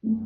And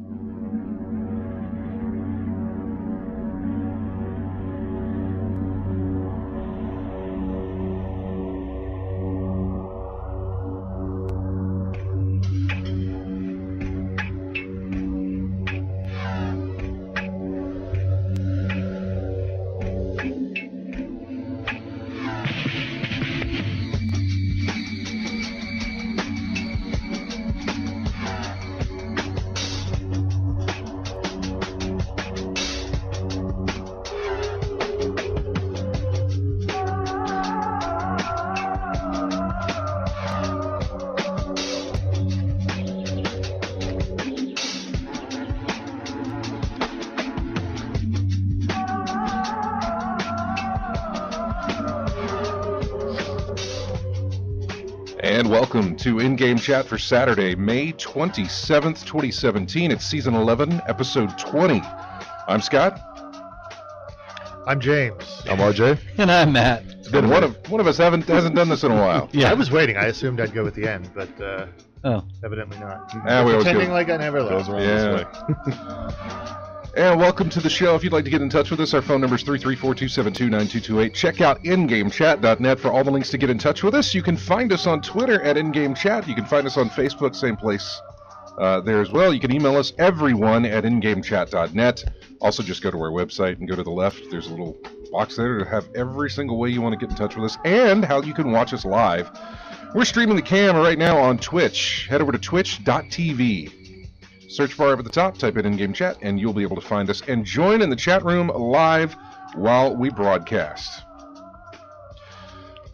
welcome to In-Game Chat for Saturday, May 27th, 2017. It's Season 11, Episode 20. I'm Scott. I'm James. I'm RJ. And I'm Matt. And one of us hasn't done this in a while. Yeah, I was waiting. I assumed I'd go at the end, but evidently not. We always Pretending go. like I never left. Goes around this way. And welcome to the show. If you'd like to get in touch with us, our phone number is 334-272-9228. Check out ingamechat.net for all the links to get in touch with us. You can find us on Twitter at ingamechat. You can find us on Facebook, same place there as well. You can email us, everyone, at ingamechat.net. Also, just go to our website and go to the left. There's a little box there to have every single way you want to get in touch with us and how you can watch us live. We're streaming the camera right now on Twitch. Head over to twitch.tv. Search bar up at the top, type in In-Game Chat, and you'll be able to find us and join in the chat room live while we broadcast.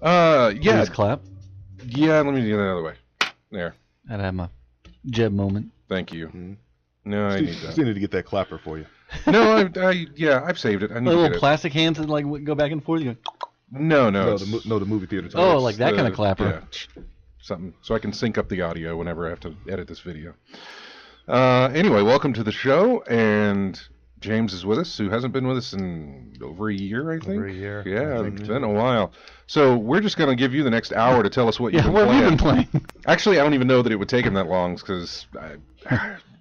Please clap. Yeah, let me do that other way. There. I'd have my Jeb moment. Thank you. Mm-hmm. No, I need that. Still need to get that clapper for you. No, I've saved it. I need to Little get it. plastic hands that like go back and forth. You go, No, The movie theater. Time. oh, like that kind of clapper. Yeah, something so I can sync up the audio whenever I have to edit this video. Anyway, welcome to the show, and James is with us, who hasn't been with us in over a year, I think. Over a year. Yeah, it's been a while. So we're just going to give you the next hour to tell us what you've been what playing. we've been playing. Actually, I don't even know that it would take him that long, because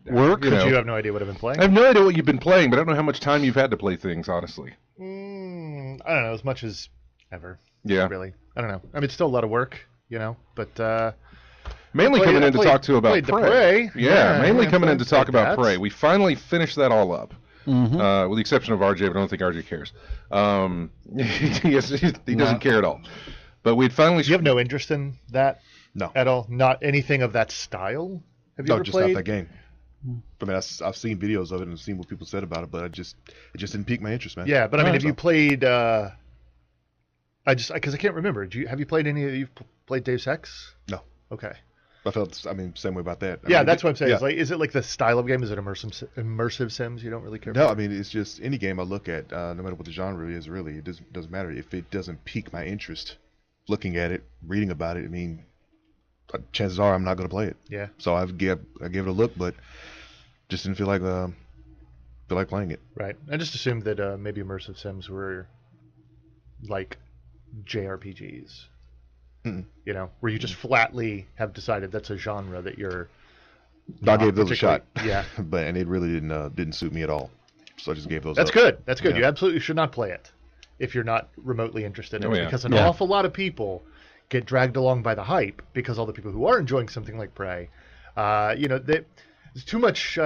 Work? But you have no idea what I've been playing? I have no idea what you've been playing, but I don't know how much time you've had to play things, honestly. I don't know, as much as ever. Yeah. Really. I don't know. I mean, it's still a lot of work, but... Mainly coming in to talk to about Prey. Yeah, mainly coming in to talk played about that. Prey. We finally finished that all up, Mm-hmm. with the exception of RJ, but I don't think RJ cares. He doesn't care at all. But we'd finally... Do you have no interest in that? No. At all? Not anything of that style? Have you No, ever just played? not that game. I mean, I've seen videos of it and seen what people said about it, but it just didn't pique my interest, man. Yeah, but I mean, No, have you so. played... because I can't remember. Have you played any... You've played Deus Ex? No. Okay. I felt, same way about that. Yeah, that's what I'm saying. Is it like the style of game? Is it immersive Sims? You don't really care No, about? I mean, it's just any game I look at, no matter what the genre is, really, it doesn't matter. If it doesn't pique my interest, looking at it, reading about it, I mean, chances are I'm not going to play it. Yeah. So I gave it a look, but just didn't feel like playing it. Right. I just assumed that maybe immersive Sims were like JRPGs. Mm-mm. Where you just flatly have decided that's a genre that you're... I gave those a shot. Yeah. and it really didn't suit me at all. So I just gave those That's up. good. That's good. Yeah. You absolutely should not play it if you're not remotely interested in Oh, it. yeah. Because an Yeah. awful lot of people get dragged along by the hype because all the people who are enjoying something like Prey, there's too much...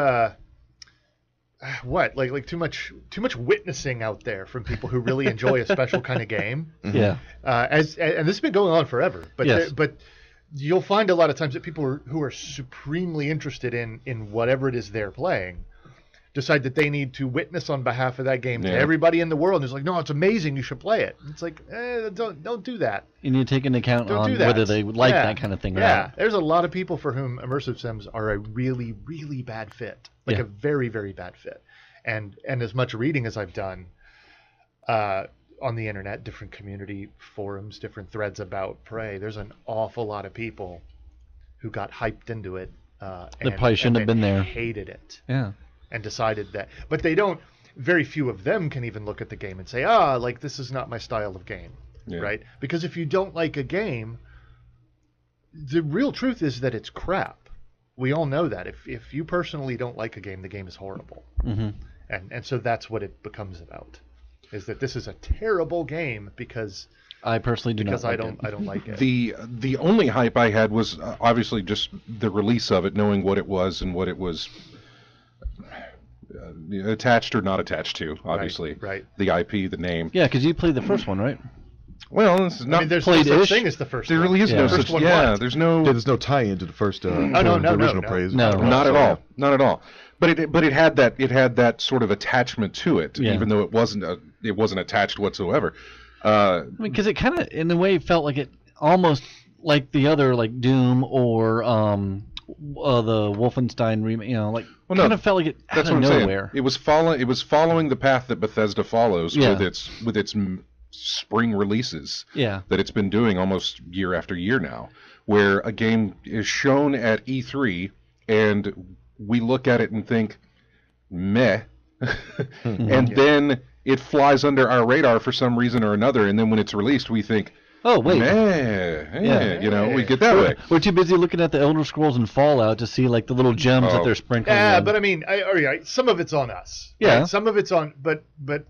Like too much witnessing out there from people who really enjoy a special kind of game. Mm-hmm. Yeah. And this has been going on forever. But Yes. but you'll find a lot of times that people who are supremely interested in whatever it is they're playing decide that they need to witness on behalf of that game to Yeah. everybody in the world. And it's like, no, it's amazing. You should play it. It's like, don't do that. You need to take into account Don't on do that. whether they would like Yeah. that kind of thing or Yeah, not. there's a lot of people for whom immersive sims are a really, really bad fit. Like Yeah. a very, very bad fit. And as much reading as I've done on the internet, different community forums, different threads about Prey, there's an awful lot of people who got hyped into it. They probably shouldn't have been there. Hated it. Yeah. And decided that. But they don't, very few of them can even look at the game and say, like, this is not my style of game. Yeah. Right? Because if you don't like a game, the real truth is that it's crap. we all know that if you personally don't like a game, the game is horrible. Mm-hmm. And so that's what it becomes about, is that this is a terrible game because I personally do not like I don't like it. The only hype I had was obviously just the release of it, knowing what it was and what it was attached or not attached to. Obviously, right. The IP, the name. Yeah, because you played the first one, right? Well, this is not. I mean, there's no such thing as the first There one. really is no First such. one Yeah, what? there's no. Yeah, there's no tie-in to the first. no, the original no. praise. No. Not at all. Not at all. But it had that sort of attachment to it, Yeah. even though it wasn't attached whatsoever. I mean, because it kind of, in a way, felt like it almost like the other, like Doom or the Wolfenstein remake. You know, like kind of felt like it out That's of what I'm nowhere. saying. It was following the path that Bethesda follows Yeah. with its spring releases. Yeah. That it's been doing almost year after year now, where a game is shown at E3 and we look at it and think, meh, and then it flies under our radar for some reason or another, and then when it's released, we think, oh, wait. meh, you know, we get that way. We're too busy looking at the Elder Scrolls and Fallout to see like the little gems that they're sprinkling. Yeah, in. but I mean, all right, some of it's on us. Yeah. Right? Some of it's on, but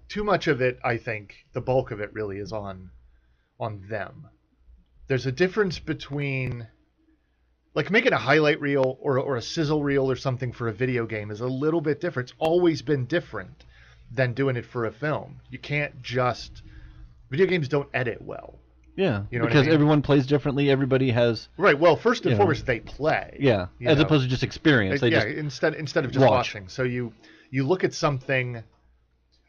too much of it, I think, the bulk of it really is on them. There's a difference between, like, making a highlight reel or a sizzle reel or something for a video game is a little bit different. It's always been different than doing it for a film. You can't just, video games don't edit well. Yeah, You know what I because mean? everyone plays differently. Everybody has Right. Well, first and Yeah. foremost, they play. as you know. opposed to just experience. They yeah, just instead of just watch. watching. So you look at something.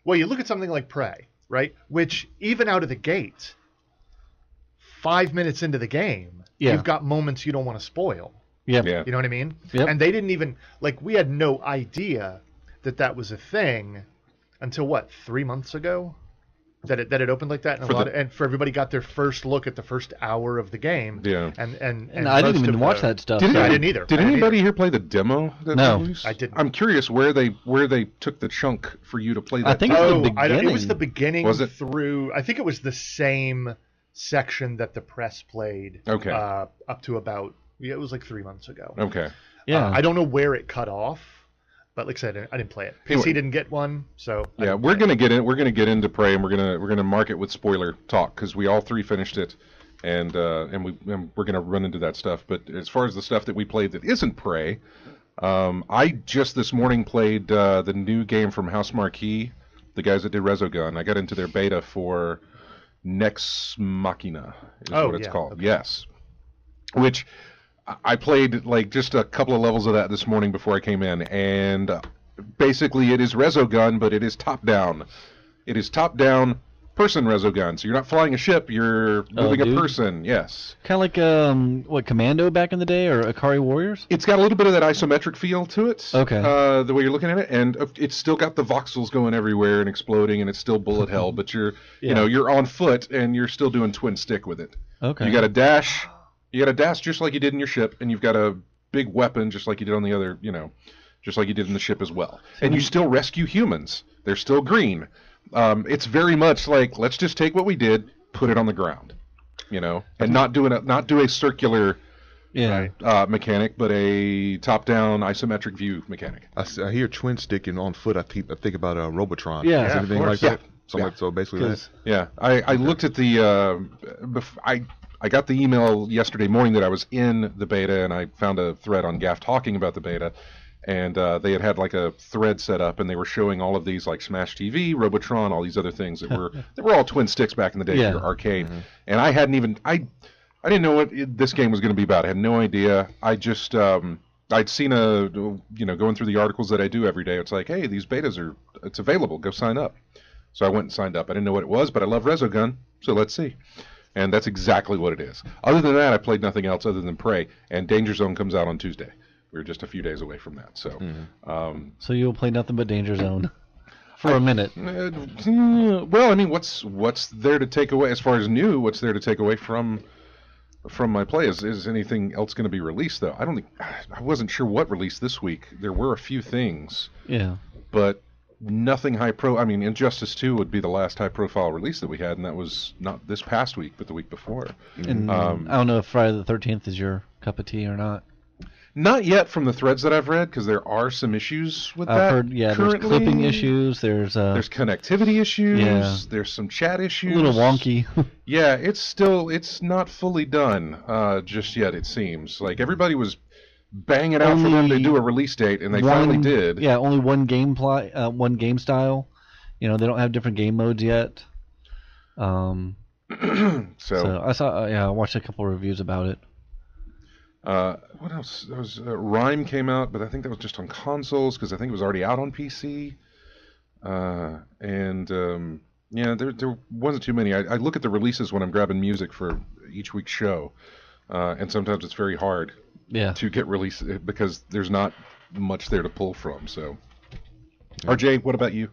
Well, you look at something like Prey, right? Which even out of the gate, 5 minutes into the game, Yeah. you've got moments you don't want to spoil. yeah. You know what I mean? Yep. And they didn't even, like, we had no idea that was a thing until what, 3 months ago? That it opened like that, and for everybody got their first look at the first hour of the game. Yeah. And I didn't most even of watch the- that stuff. Did so- I didn't either. Did anybody here play the demo? That No. they released? I didn't. I'm curious where they took the chunk for you to play that. I think demo. it's the it was beginning. the beginning Was it? through. I think it was the same section that the press played. Okay. Up to about, it was like 3 months ago. Okay. Yeah. I don't know where it cut off, but like I said, I didn't play it. PC Anyway. didn't get one, so I Yeah, didn't we're play gonna get in. We're gonna get into Prey, and we're gonna mark it with spoiler talk because we all three finished it, and we're gonna run into that stuff. But as far as the stuff that we played that isn't Prey, I just this morning played the new game from House Marquee, the guys that did Resogun. I got into their beta for Nex Machina, is Oh, what it's yeah, called. okay. Yes, which I played like just a couple of levels of that this morning before I came in, and basically it is Resogun, but it is top down. It is top down person Resogun. So you're not flying a ship, you're moving a dude. person. Yes. Kind of like Commando back in the day or Akari Warriors. It's got a little bit of that isometric feel to it. Okay. The way you're looking at it, and it's still got the voxels going everywhere and exploding, and it's still bullet hell. But you're you're on foot and you're still doing twin stick with it. Okay. You got a dash. You got a dash just like you did in your ship, and you've got a big weapon just like you did on the other, just like you did in the ship as well. And you still rescue humans. They're still green. It's very much like, let's just take what we did, put it on the ground, and not do a circular Yeah. mechanic, but a top-down isometric view mechanic. I hear twin stick and on foot. I think about Robotron. Yeah, Is of anything course. like that? Yeah. So basically that. 'Cause- Yeah, I looked at the I got the email yesterday morning that I was in the beta, and I found a thread on Gaff talking about the beta, and they had like a thread set up, and they were showing all of these like Smash TV, Robotron, all these other things that were all twin sticks back in the day Yeah. for arcade, and I hadn't even I didn't know what this game was going to be about. I had no idea. I just I'd seen going through the articles that I do every day. It's like, hey, these betas it's available. Go sign up. So I went and signed up. I didn't know what it was, but I love Resogun, so let's see. And that's exactly what it is. Other than that, I played nothing else other than Prey, and Danger Zone comes out on Tuesday. We're just a few days away from that. So, So you'll play nothing but Danger Zone for a minute. well, I mean, what's there to take away as far as new? What's there to take away from my play? Is anything else going to be released though? I wasn't sure what released this week. There were a few things, Yeah. but nothing high pro. I mean, Injustice 2 would be the last high profile release that we had, and that was not this past week, but the week before. And I don't know if Friday the 13th is your cup of tea or not. Not yet from the threads that I've read, because there are some issues with that. I've heard, currently. There's clipping issues. There's connectivity issues. Yeah. There's some chat issues. A little wonky. Yeah, it's not fully done just yet. It seems like everybody was banging out for them to do a release date, and they finally did. Yeah, only one game style. They don't have different game modes yet. So I saw. I watched a couple of reviews about it. What else? There was Rhyme came out, but I think that was just on consoles because I think it was already out on PC. There wasn't too many. I look at the releases when I'm grabbing music for each week's show, and sometimes it's very hard to get released because there's not much there to pull from. So, RJ, what about you?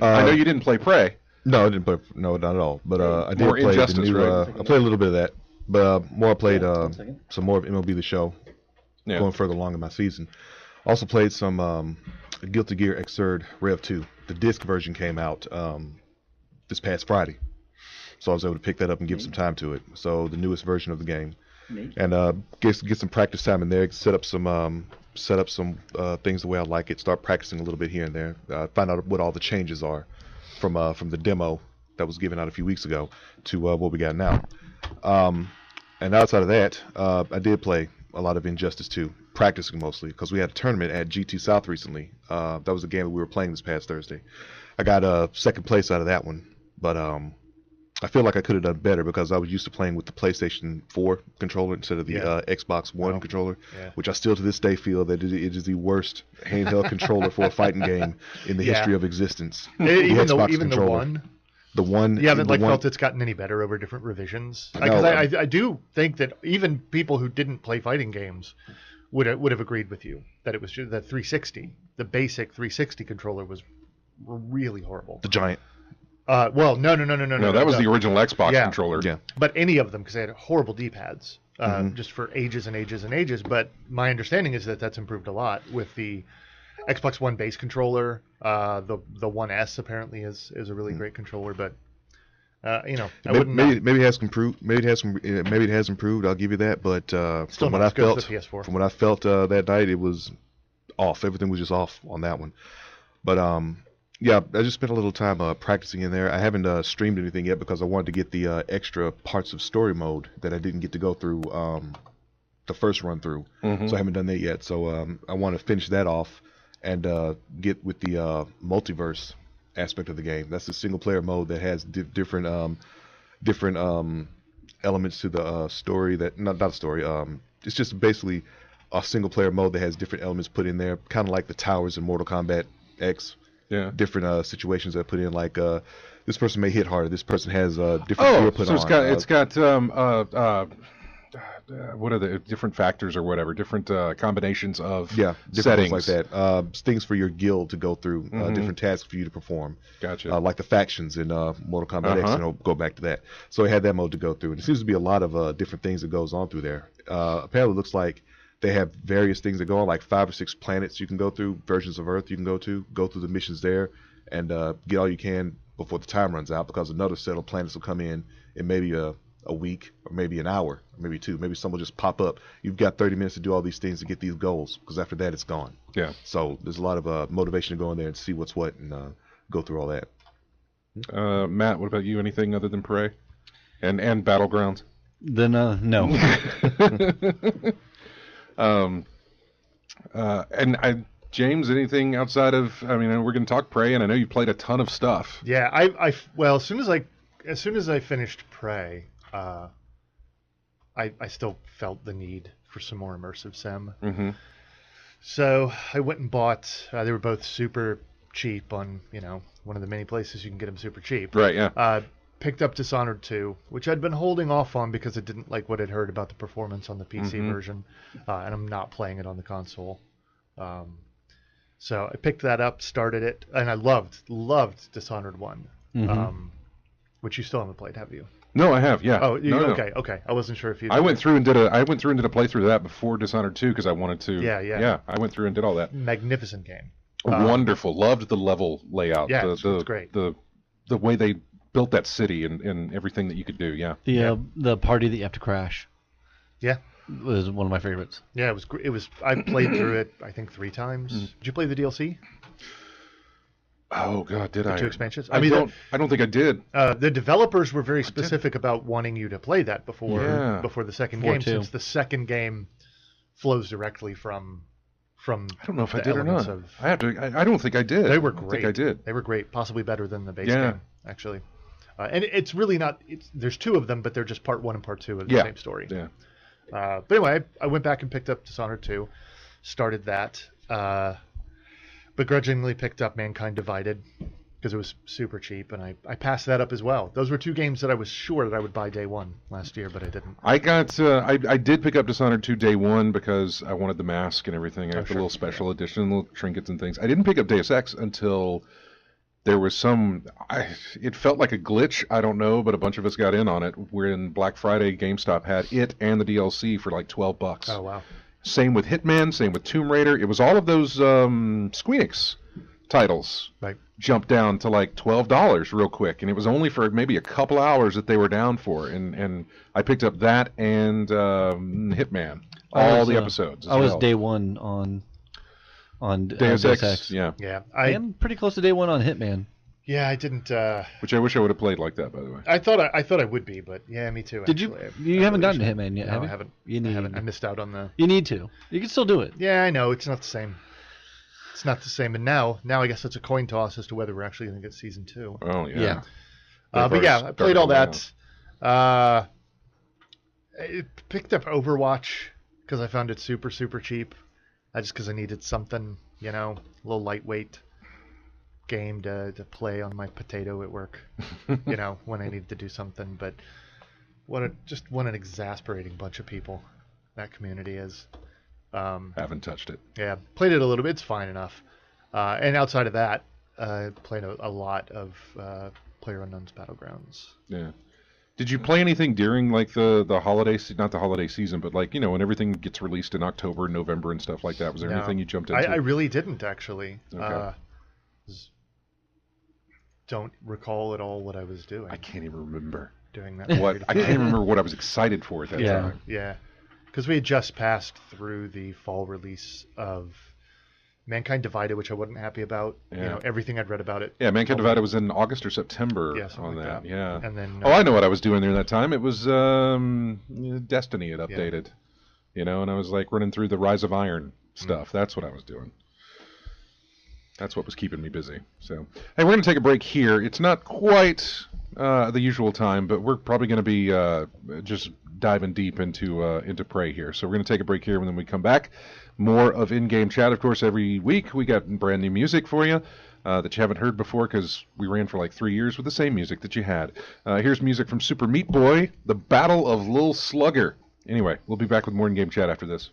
I know you didn't play Prey. No, I didn't play. No, not at all. But I did play Injustice, the new. right? I played a little bit of that, but I played some more of MLB The Show, going further along in my season. Also played some Guilty Gear Xrd Rev 2. The disc version came out this past Friday, so I was able to pick that up and give some time to it. So the newest version of the game, and get some practice time in there. Set up some things the way I like it. Start practicing a little bit here and there. Find out what all the changes are from the demo that was given out a few weeks ago to what we got now. And outside of that, I did play a lot of Injustice 2, practicing mostly, because we had a tournament at G2 South recently. That was a game that we were playing this past Thursday. I got second place out of that one, but I feel like I could have done better because I was used to playing with the PlayStation 4 controller instead of the Xbox One controller, which I still to this day feel that it is the worst handheld controller for a fighting game in the history of existence. Even the one. The one. You haven't felt it's gotten any better over different revisions. Because I do think that even people who didn't play fighting games would have agreed with you that it was the 360, the basic 360 controller was really horrible. The giant. No. That was the original Xbox controller. Yeah. But any of them, because they had horrible D-pads, just for ages and ages and ages. But my understanding is that that's improved a lot with the Xbox One base controller. The One S apparently is a really great controller, but maybe it has improved. Maybe it has improved. I'll give you that. But from what I felt that night, it was off. Everything was just off on that one. But I just spent a little time practicing in there. I haven't streamed anything yet because I wanted to get the extra parts of story mode that I didn't get to go through the first run through. So I haven't done that yet. So I want to finish that off and get with the multiverse aspect of the game. That's the single player mode that has different elements to the story. That not a story. It's just basically a single player mode that has different elements put in there, kind of like the towers in Mortal Kombat X. Yeah. Different situations that I put in, like this person may hit harder. This person has different gear put on. It's got what are the different factors or whatever, different combinations of settings like that. Things for your guild to go through, different tasks for you to perform. Gotcha. Like the factions in Mortal Kombat X, and I'll go back to that. So I had that mode to go through, and it seems to be a lot of different things that goes on through there. Apparently, it looks like they have various things that go on, like 5 or 6 planets you can go through, versions of Earth you can go through the missions there, and get all you can before the time runs out, because another set of planets will come in maybe a week, or maybe an hour, or maybe 2. Maybe some will just pop up. You've got 30 minutes to do all these things to get these goals, because after that it's gone. Yeah. So there's a lot of motivation to go in there and see what's what and go through all that. Matt, what about you? Anything other than Prey and Battlegrounds? Then no. James, anything outside of? I mean, we're going to talk Prey, and I know you played a ton of stuff. Yeah, as soon as I finished Prey, I still felt the need for some more immersive sim. Mm-hmm. So I went and bought. They were both super cheap on one of the many places you can get them super cheap. Right. Yeah. Picked up Dishonored 2, which I'd been holding off on because I didn't like what I'd heard about the performance on the PC version, and I'm not playing it on the console. So I picked that up, started it, and I loved Dishonored 1, which you still haven't played, have you? No, I have. Yeah. Oh, no. Okay. I wasn't sure if you. I went through and did a playthrough of that before Dishonored 2 because I wanted to. Yeah. I went through and did all that. Magnificent game. Wonderful. Loved the level layout. Yeah, it's great. The way they built that city and everything that you could do. Yeah. The party that you have to crash. Yeah. was one of my favorites. Yeah, it was. It was. I played through it, I think 3 times. Did you play the DLC? Oh God, did I? 2 expansions. I don't think I did. The developers were very specific about wanting you to play that before the second game, since the second game flows directly from. I don't know if I did or not. I don't think I did. They were great. I think I did. They were great, possibly better than the base game, actually. And it's really not. There's 2 of them, but they're just part 1 and part 2 of the same story. Yeah. But anyway, I went back and picked up Dishonored 2, started that, begrudgingly picked up Mankind Divided because it was super cheap, and I passed that up as well. Those were 2 games that I was sure that I would buy day 1 last year, but I didn't. I did pick up Dishonored 2 day 1 because I wanted the mask and everything. I got the little special edition, little trinkets and things. I didn't pick up Deus Ex until there was it felt like a glitch, I don't know, but a bunch of us got in on it. When Black Friday, GameStop had it and the DLC for like $12. Oh, wow. Same with Hitman, same with Tomb Raider. It was all of those Squeenix titles jumped down to like $12 real quick, and it was only for maybe a couple hours that they were down for. And I picked up that and Hitman, all the episodes. I was day 1 on Deus Ex. Yeah. I am pretty close to day 1 on Hitman. Yeah, I didn't. Which I wish I would have played like that, by the way. I thought I would be, but yeah, me too. Did you? You haven't gotten to Hitman yet, have you? I haven't. I haven't. I missed out on the. You need to. You can still do it. Yeah, I know. It's not the same. It's not the same. And now I guess it's a coin toss as to whether we're actually going to get season 2. Oh yeah. But yeah, I played all that. I picked up Overwatch because I found it super cheap. Just because I needed something, a little lightweight game to play on my potato at work, when I needed to do something. But what an exasperating bunch of people that community is. Haven't touched it. Yeah, played it a little bit. It's fine enough. And outside of that, played a lot of PlayerUnknown's Battlegrounds. Yeah. Did you play anything during like the holiday, not the holiday season, but like when everything gets released in October, November, and stuff like that? Was there anything you jumped into? I really didn't actually. Okay. Don't recall at all what I was doing. I can't even remember doing that. I can't remember what I was excited for at that time. Yeah, because we had just passed through the fall release of Mankind Divided, which I wasn't happy about. Yeah. Everything I'd read about it. Yeah, Mankind Divided was in August or September on like that. Yeah. And then I know what I was doing during that time. It was Destiny had updated, and I was like running through the Rise of Iron stuff. That's what I was doing. That's what was keeping me busy. So, hey, we're going to take a break here. It's not quite the usual time, but we're probably going to be just diving deep into Prey here. So we're going to take a break here, and then we come back. More of In-Game Chat, of course, every week. We got brand new music for you that you haven't heard before because we ran for like 3 years with the same music that you had. Here's music from Super Meat Boy, The Battle of Lil Slugger. Anyway, we'll be back with more In-Game Chat after this.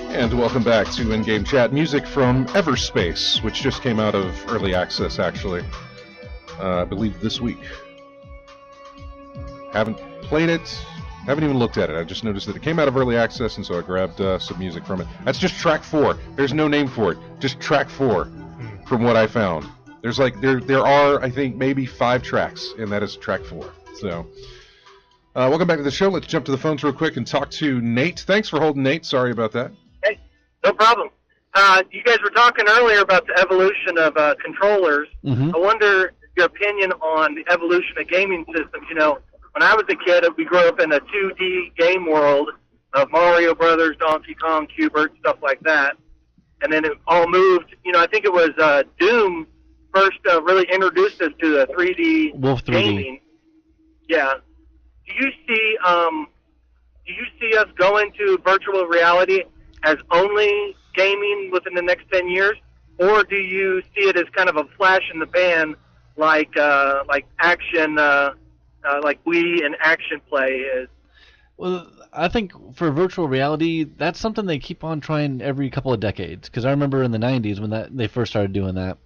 And welcome back to In-Game Chat. Music from Everspace, which just came out of early access, actually. I believe this week. Haven't played it, haven't even looked at it. I just noticed that it came out of early access, and so I grabbed some music from it. That's just track 4. There's no name for it. Just track 4, from what I found. There's like there are, I think, maybe 5 tracks, and that is track 4. So, welcome back to the show. Let's jump to the phones real quick and talk to Nate. Thanks for holding, Nate. Sorry about that. No problem. You guys were talking earlier about the evolution of controllers. Mm-hmm. I wonder your opinion on the evolution of gaming systems. You know, when I was a kid, we grew up in a 2D game world of Mario Brothers, Donkey Kong, Q*bert, stuff like that. And then it all moved. You know, I think it was Doom first really introduced us to the 3D Wolf 3D. gaming. Yeah. Do you see us going to virtual reality as only gaming within the next 10 years, or do you see it as kind of a flash in the pan, like action, like Wii and action play is? Well, I think for virtual reality, that's something they keep on trying every couple of decades. Because I remember in the '90s when they first started doing that,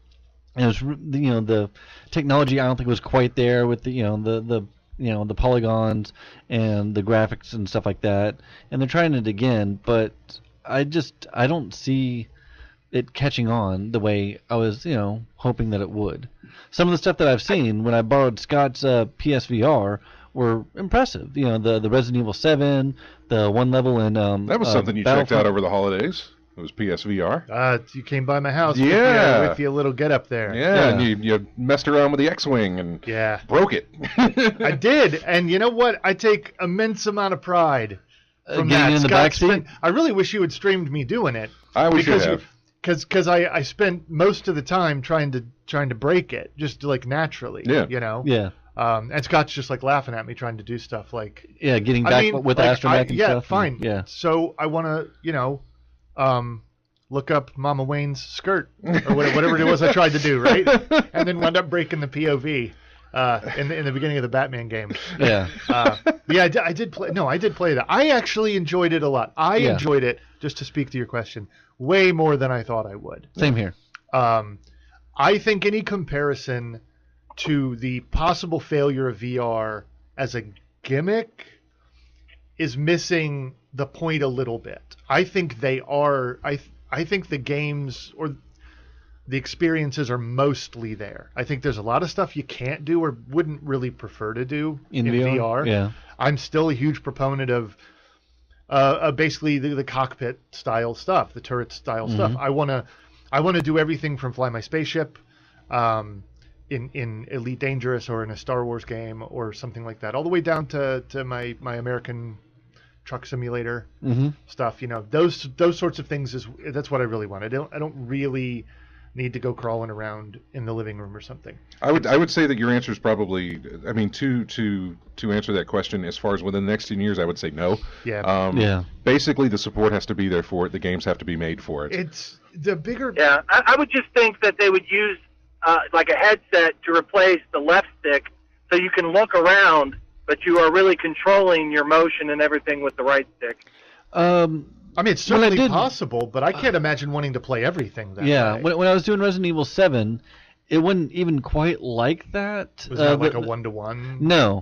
and it was the technology I don't think was quite there with the polygons and the graphics and stuff like that, and they're trying it again, but I don't see it catching on the way I was, hoping that it would. Some of the stuff that I've seen when I borrowed Scott's PSVR were impressive. The Resident Evil 7, the one level in that was something you checked out over the holidays. It was PSVR. You came by my house. Yeah. With you a little get up there. Yeah, and you messed around with the X-Wing and broke it. I did, and you know what? I take immense amount of pride from getting that. in the backseat. I really wish you had streamed me doing it. I wish you have. Because I spent most of the time trying to break it, just like naturally. Yeah. Yeah. And Scott's just like laughing at me trying to do stuff like getting back with Astromech and stuff. Fine. Yeah. So I want to look up Mama Wayne's skirt or whatever it was I tried to do, right? And then wound up breaking the POV in the beginning of the Batman game. Yeah. I did play. No, I did play that. I actually enjoyed it a lot. I enjoyed it, just to speak to your question, way more than I thought I would. Same here. I think any comparison to the possible failure of VR as a gimmick is missing the point a little bit. I think they are. I think the games or the experiences are mostly there. I think there's a lot of stuff you can't do or wouldn't really prefer to do in VR. Yeah. I'm still a huge proponent of basically the cockpit style stuff, the turret style stuff. I want to do everything from fly my spaceship in Elite Dangerous or in a Star Wars game or something like that, all the way down to my American truck simulator stuff. Those sorts of things that's what I really want. I don't really need to go crawling around in the living room or something. I would say that your answer is probably, I mean, to answer that question, as far as within the next 10 years, I would say no. Yeah. Basically, the support has to be there for it. The games have to be made for it. It's the bigger. Yeah, I would just think that they would use like a headset to replace the left stick, so you can look around, but you are really controlling your motion and everything with the right stick. I mean, it's certainly possible, but I can't imagine wanting to play everything that way. When I was doing Resident Evil 7, it wasn't even quite like that. Was that like a one-to-one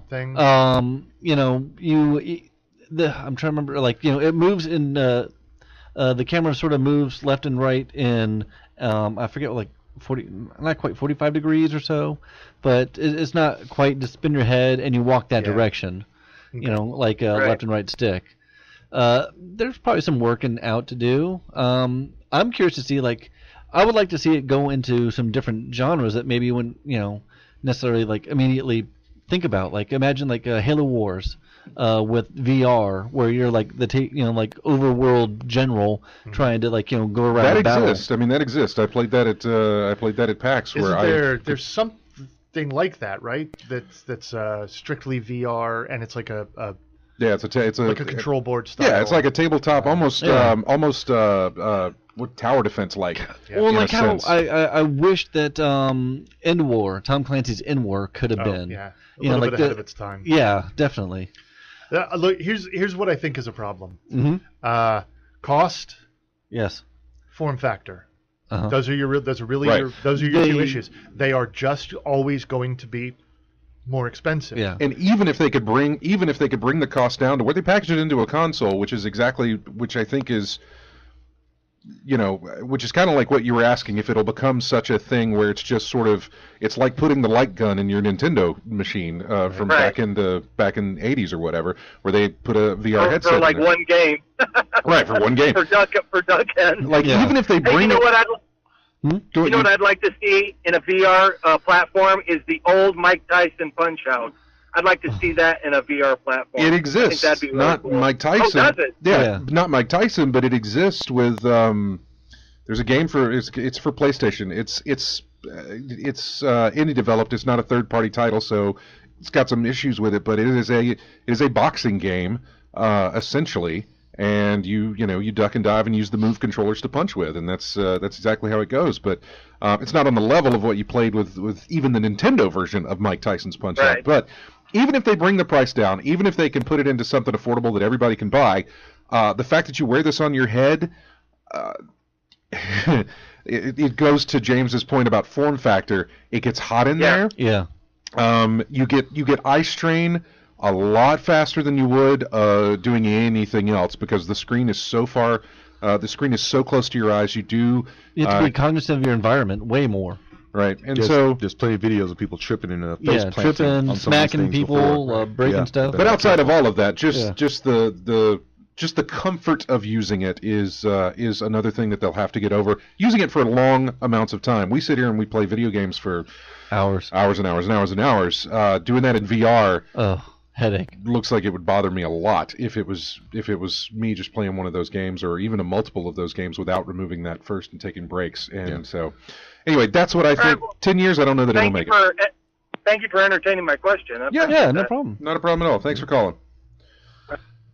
thing? I'm trying to remember, it moves in, the camera sort of moves left and right in, I forget, 40, not quite 45 degrees or so, but it's not quite to spin your head and you walk that direction, like a left and right stick. There's probably some working out to do. I'm curious to see, I would like to see it go into some different genres that maybe you wouldn't, necessarily immediately think about. Imagine Halo Wars with VR, where you're the overworld general trying to go around. That battle. exists. I mean, that exists. I played that at PAX. There's something like that, right? That's strictly VR, and it's like a it's like a control board style. Yeah, it's like a tabletop, almost what tower defense like. Yeah. Well, how I wish that End War, Tom Clancy's End War, could have been. Yeah, a little bit ahead of its time. Yeah, definitely. Look, here's what I think is a problem. Cost. Yes. Form factor. Uh-huh. Those are your two issues. They are just always going to be more expensive. Yeah. And even if they could bring the cost down to where they package it into a console, which I think is which is kind of like what you were asking, if it'll become such a thing where it's just sort of, it's like putting the light gun in your Nintendo machine from Right. back in the 80s or whatever, where they put a VR headset for like in there. one game. Right, for one game. for Duck End. Like, Yeah. even if they Hey, bring you know it... what Go you ahead, know what I'd like to see in a VR platform is the old Mike Tyson Punch Out. I'd like to see that in a VR platform. It exists. I think that'd be really Not cool. Mike Tyson. Oh, does it? Yeah, not Mike Tyson, but it exists with. There's a game for it's for PlayStation. It's indie developed. It's not a third party title, so it's got some issues with it. But it is a boxing game essentially, and you duck and dive and use the move controllers to punch with, and that's exactly how it goes. But it's not on the level of what you played with even the Nintendo version of Mike Tyson's Punch Out. Right. But even if they bring the price down, even if they can put it into something affordable that everybody can buy, the fact that you wear this on your head, it goes to James's point about form factor. It gets hot in there. Yeah. You get eye strain a lot faster than you would doing anything else, because the screen is so far, the screen is so close to your eyes. You have to be cognizant of your environment way more. Right, and there's plenty of videos of people tripping and face planting tripping, on some of these smacking things people, before. breaking stuff. But outside of all of that, just Yeah. the comfort of using it is another thing that they'll have to get over. Using it for long amounts of time. We sit here and we play video games for Hours. hours and hours and hours and hours. Doing that in VR Oh, headache. looks like it would bother me a lot if it was me just playing one of those games, or even a multiple of those games without removing that first and taking breaks. And so, anyway, that's what I think. right, well, 10 years, I don't know that it'll make it. Thank you for entertaining my question. I Yeah, appreciate No that. problem. Not a problem at all. Thanks for calling.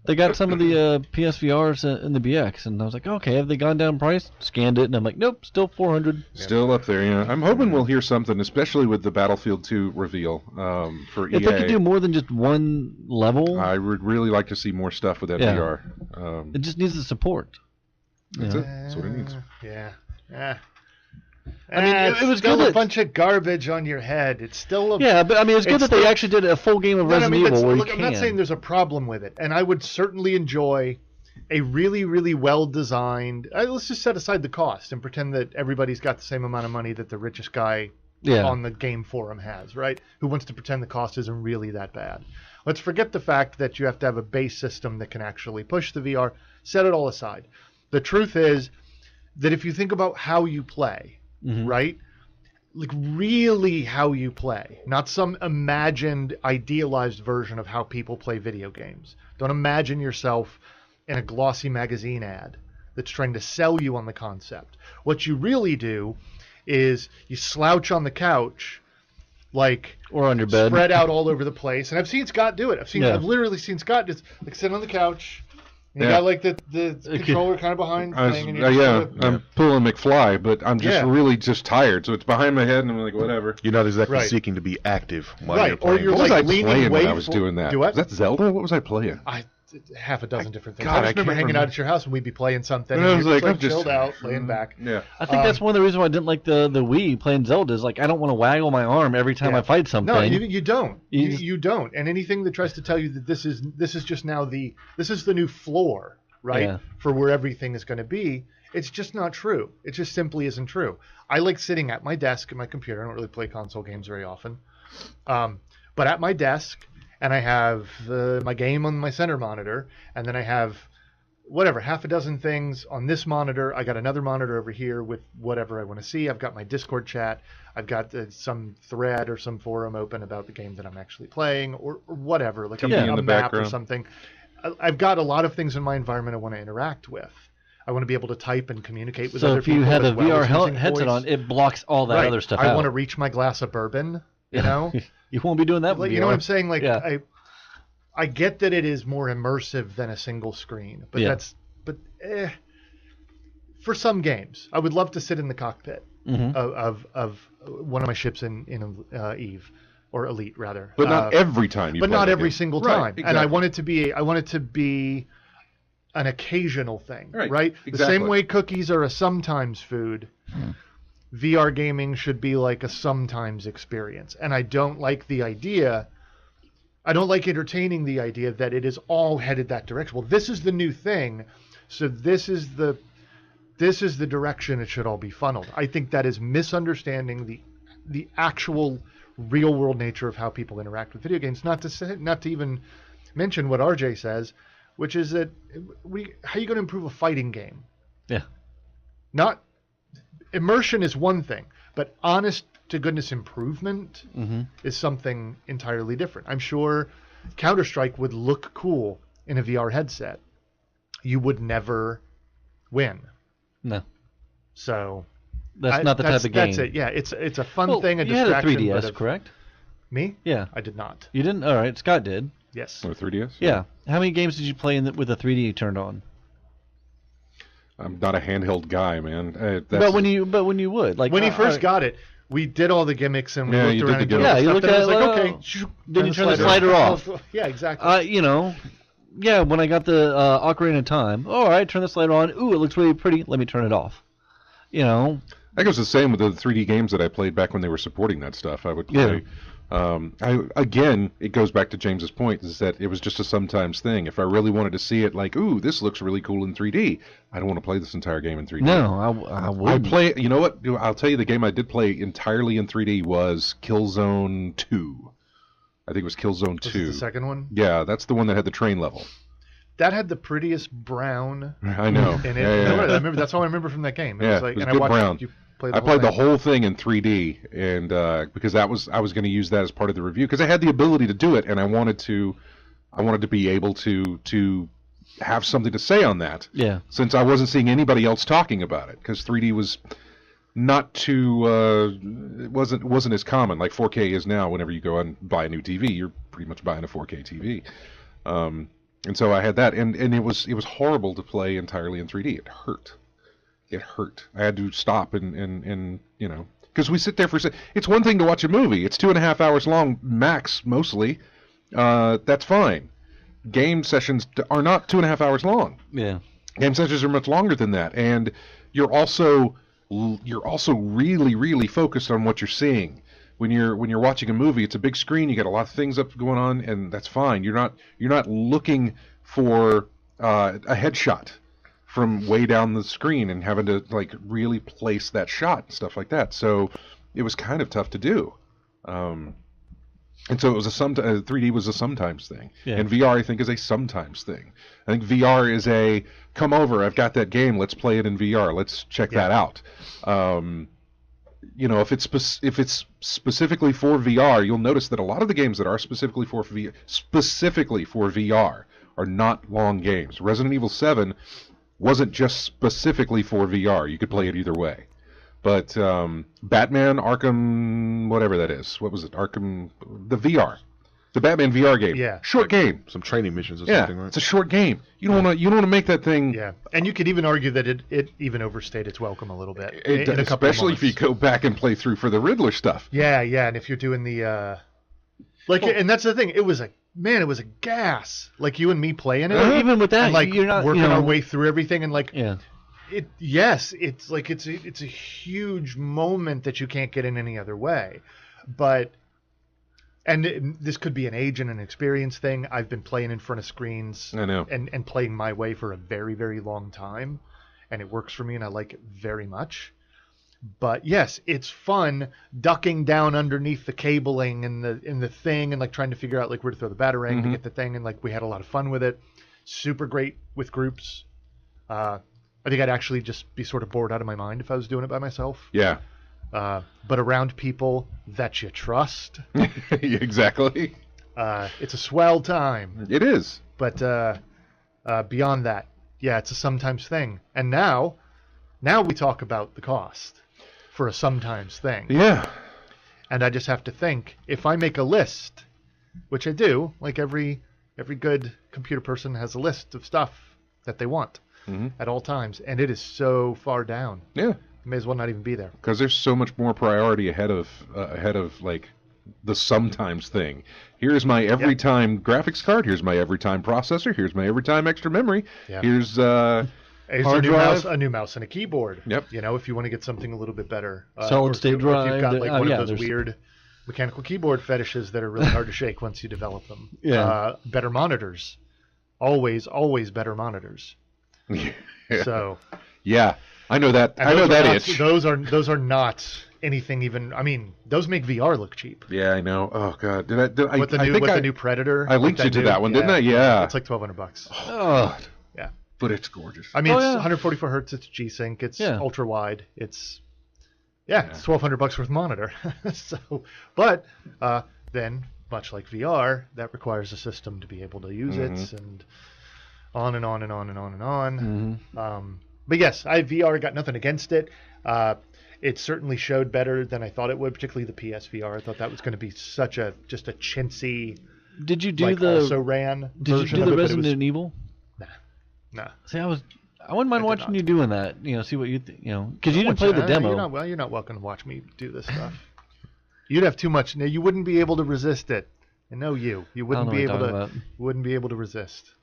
They got some of the PSVRs in the BX, and I was like, okay, have they gone down in price? Scanned it, and I'm like, nope, still $400. Still up there, yeah. I'm hoping we'll hear something, especially with the Battlefield 2 reveal for EA. If they could do more than just one level, I would really like to see more stuff with that Yeah. VR. it just needs the support. That's Yeah. it. That's what it needs. Yeah. I mean, it was still good a that- bunch of garbage on your head. It's still a Yeah, but I mean, it's good It's that they still- actually did a full game of Resident Evil where look, you I'm can. not saying there's a problem with it, and I would certainly enjoy a really, really well designed. Let's just set aside the cost and pretend that everybody's got the same amount of money that the richest guy on the game forum has, right? Who wants to pretend the cost isn't really that bad? Let's forget the fact that you have to have a base system that can actually push the VR. Set it all aside. The truth is that if you think about how you play, right? Like really how you play, not some imagined, idealized version of how people play video games. Don't imagine yourself in a glossy magazine ad that's trying to sell you on the concept. What you really do is you slouch on the couch, like Or on your bed. spread out all over the place. And I've seen Scott do it. Yeah. I've literally seen Scott just like sit on the couch. And you Yeah. got like the controller kind of behind I was, thing, and you're just yeah, sort of- I'm pulling McFly, but I'm just Yeah. really just tired. So it's behind my head, and I'm like, whatever. You're not exactly Right. seeking to be active while Right, you're or playing. you're What was like I leaning playing when way I was for- doing that? Do what? Was that Zelda? What was I playing? Half a dozen different things. God, I I just remember can't hanging remember. out at your house and we'd be playing something. And I And was you're like, just I'm just chilled out, laying back. Yeah. I think that's one of the reasons why I didn't like the Wii playing Zelda. Is like I don't want to waggle my arm every time Yeah. I fight something. No, you don't. You You, just- don't. And anything that tries to tell you that this is just now this is the new floor, right? Yeah. For where everything is going to be. It's just not true. It just simply isn't true. I like sitting at my desk at my computer. I don't really play console games very often. But at my desk, and I have my game on my center monitor, and then I have whatever, half a dozen things on this monitor. I got another monitor over here with whatever I want to see. I've got my Discord chat. I've got some thread or some forum open about the game that I'm actually playing, or whatever, like Something a in the map or background. something. I've got a lot of things in my environment I want to interact with. I want to be able to type and communicate with so other if people. you had a as well VR as using headset voice. on, it blocks all that Right. other stuff I out. want to reach my glass of bourbon, you know? You won't be doing that. Like, with you know VR. what I'm saying? Like, Yeah. I get that it is more immersive than a single screen, but Yeah. for some games, I would love to sit in the cockpit Mhm. of one of my ships in Eve or Elite rather. But not every time you But play not that every game. single Right, time. And I exactly. want it to be an occasional thing, Right, right? The exactly. same way cookies are a sometimes food. VR gaming should be like a sometimes experience. And I don't like entertaining the idea that it is all headed that direction. Well, this is the new thing. So this is the this is the direction it should all be funneled. I think that is misunderstanding the actual real world nature of how people interact with video games. Not to even mention what RJ says, which is that how are you going to improve a fighting game? Yeah. Not immersion is one thing, but honest to goodness improvement is something entirely different. I'm sure Counter-Strike would look cool in a VR headset. You would never win. No. So that's not the type of game. That's it. Yeah, it's a fun thing, a distraction. You had a 3DS, correct? Me? Yeah. I did not. You didn't? All right, Scott did. Yes. Or 3DS? Yeah. How many games did you play with the 3D turned on? I'm not a handheld guy, man. But when you would, like when he first got it, we did all the gimmicks and we looked you around did and the did you all looked the at stuff. it, And it was like, okay. then you turn the slider off. Yeah, exactly. Yeah, when I got the Ocarina of Time, all right, turn the slider on. Ooh, it looks really pretty. Let me turn it off. That goes the same with the 3D games that I played back when they were supporting that stuff. I would play. Again, it goes back to James's point, is that it was just a sometimes thing. If I really wanted to see it, like, ooh, this looks really cool in 3D, I don't want to play this entire game in 3D. No, I wouldn't. I play. You know what? I'll tell you, the game I did play entirely in 3D was Killzone 2. I think it was Killzone 2. The second one? Yeah, that's the one that had the train level. That had the prettiest brown. I know. In it. Yeah. I remember. That's all I remember from that game. It was like, it was and good I watched brown. You play I played the thing. whole thing in 3D, and because I was going to use that as part of the review, because I had the ability to do it, and I wanted to be able to have something to say on that. Yeah. Since I wasn't seeing anybody else talking about it, because 3D was not too it wasn't as common like 4K is now. Whenever you go and buy a new TV, you're pretty much buying a 4K TV. And so I had that, and it was horrible to play entirely in 3D. It hurt. It hurt. I had to stop and because we sit there for. It's one thing to watch a movie. It's 2.5 hours long max, mostly. That's fine. Game sessions are not 2.5 hours long. Yeah. Game sessions are much longer than that, and you're also really, really focused on what you're seeing. When you're watching a movie, it's a big screen. You got a lot of things up going on, and that's fine. You're not looking for a headshot from way down the screen and having to like really place that shot and stuff like that. So it was kind of tough to do. And so it was 3D was a sometimes thing, and VR I think is a sometimes thing. I think VR is a come over. I've got that game. Let's play it in VR. Let's check that out. If it's specifically for VR, you'll notice that a lot of the games that are specifically for VR are not long games. Resident Evil 7 wasn't just specifically for VR. You could play it either way. But Batman Arkham, whatever that is, what was it? Arkham, the Batman VR game. Yeah, short game. Some training missions or something, right? It's a short game. You don't want to make that thing. Yeah, and you could even argue that it even overstayed its welcome a little bit. In a couple especially if you go back and play through for the Riddler stuff. Yeah, and if you're doing the and that's the thing. It was a gas. Like you and me playing it. Even with that, and like you're not working our way through everything and like. Yeah. It's like it's a huge moment that you can't get in any other way, this could be an age and an experience thing. I've been playing in front of screens, I know, and playing my way for a very, very long time, and it works for me, and I like it very much. But yes, it's fun ducking down underneath the cabling in the thing, and like trying to figure out like where to throw the batarang to get the thing, and like we had a lot of fun with it. Super great with groups. I think I'd actually just be sort of bored out of my mind if I was doing it by myself. Yeah. But around people that you trust. Exactly. It's a swell time. It is. But beyond that, yeah, it's a sometimes thing. And now we talk about the cost for a sometimes thing. Yeah. And I just have to think, if I make a list, which I do, like every good computer person has a list of stuff that they want. At all times, and it is so far down. Yeah, may as well not even be there because there's so much more priority ahead of like the sometimes thing. Here's my every time graphics card. Here's my every time processor. Here's my every time extra memory. Here's a new mouse and a keyboard. Yep. If you want to get something a little bit better, solid state drive. If you've got like one of those weird mechanical keyboard fetishes that are really hard to shake once you develop them. Yeah. Better monitors, always better monitors. Yeah. So, yeah, I know that. And I know that itch. Those are not anything even. I mean, those make VR look cheap. Yeah, I know. Oh god, With the new Predator. I linked you to that one, didn't I? Yeah. It's like $1,200. Oh, yeah. But it's gorgeous. I mean, it's 144 hertz. It's G-Sync. It's ultra wide. It's it's $1,200 worth monitor. But then, much like VR, that requires a system to be able to use it, and on and on and on and on and on. But yes, VR got nothing against it. It certainly showed better than I thought it would, particularly the PSVR. I thought that was going to be just a chintzy. Did you do also ran? Did you do the Resident Evil? Nah. See, I wouldn't mind watching you doing that. See what you because you didn't play the demo. You're not welcome to watch me do this stuff. You'd have too much. You wouldn't be able to resist it. I know you. You wouldn't be able to. Wouldn't be able to resist.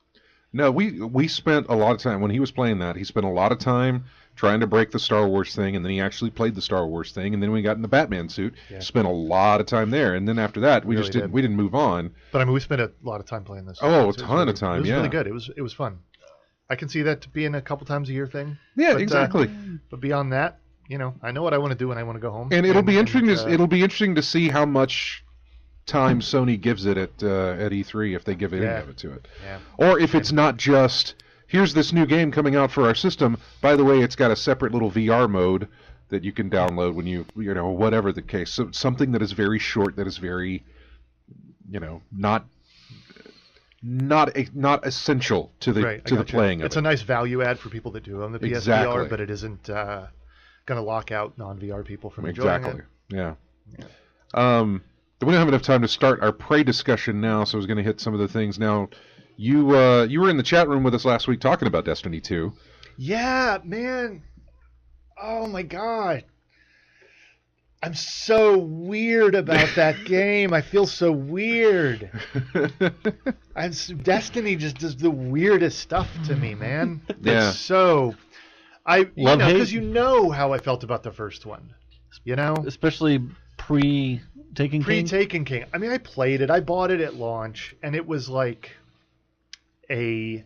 No, we spent a lot of time when he was playing that. He spent a lot of time trying to break the Star Wars thing, and then he actually played the Star Wars thing, and then when he got in the Batman suit, spent a lot of time there, and then after that, we didn't move on. But I mean, we spent a lot of time playing this. Oh, a ton of time. It was really good. It was fun. I can see that being a couple times a year thing. Yeah, exactly. But beyond that, I know what I want to do when I want to go home. And it'll be interesting. It'll be interesting to see how much time Sony gives it at E3, if they give any of it to it, or if it's not just here's this new game coming out for our system. By the way, it's got a separate little VR mode that you can download when you whatever the case. So something that is very short, that is very not essential to the playing of it. It's a nice value add for people that do own the PSVR, but it isn't going to lock out non-VR people from enjoying it. Yeah. We don't have enough time to start our Prey discussion now, so I was going to hit some of the things. Now, you were in the chat room with us last week talking about Destiny 2. Yeah, man. Oh, my God. I'm so weird about that game. I feel so weird. Destiny just does the weirdest stuff to me, man. Yeah. It's so... because you know how I felt about the first one. Especially Taken King. I mean, I played it. I bought it at launch, and it was like it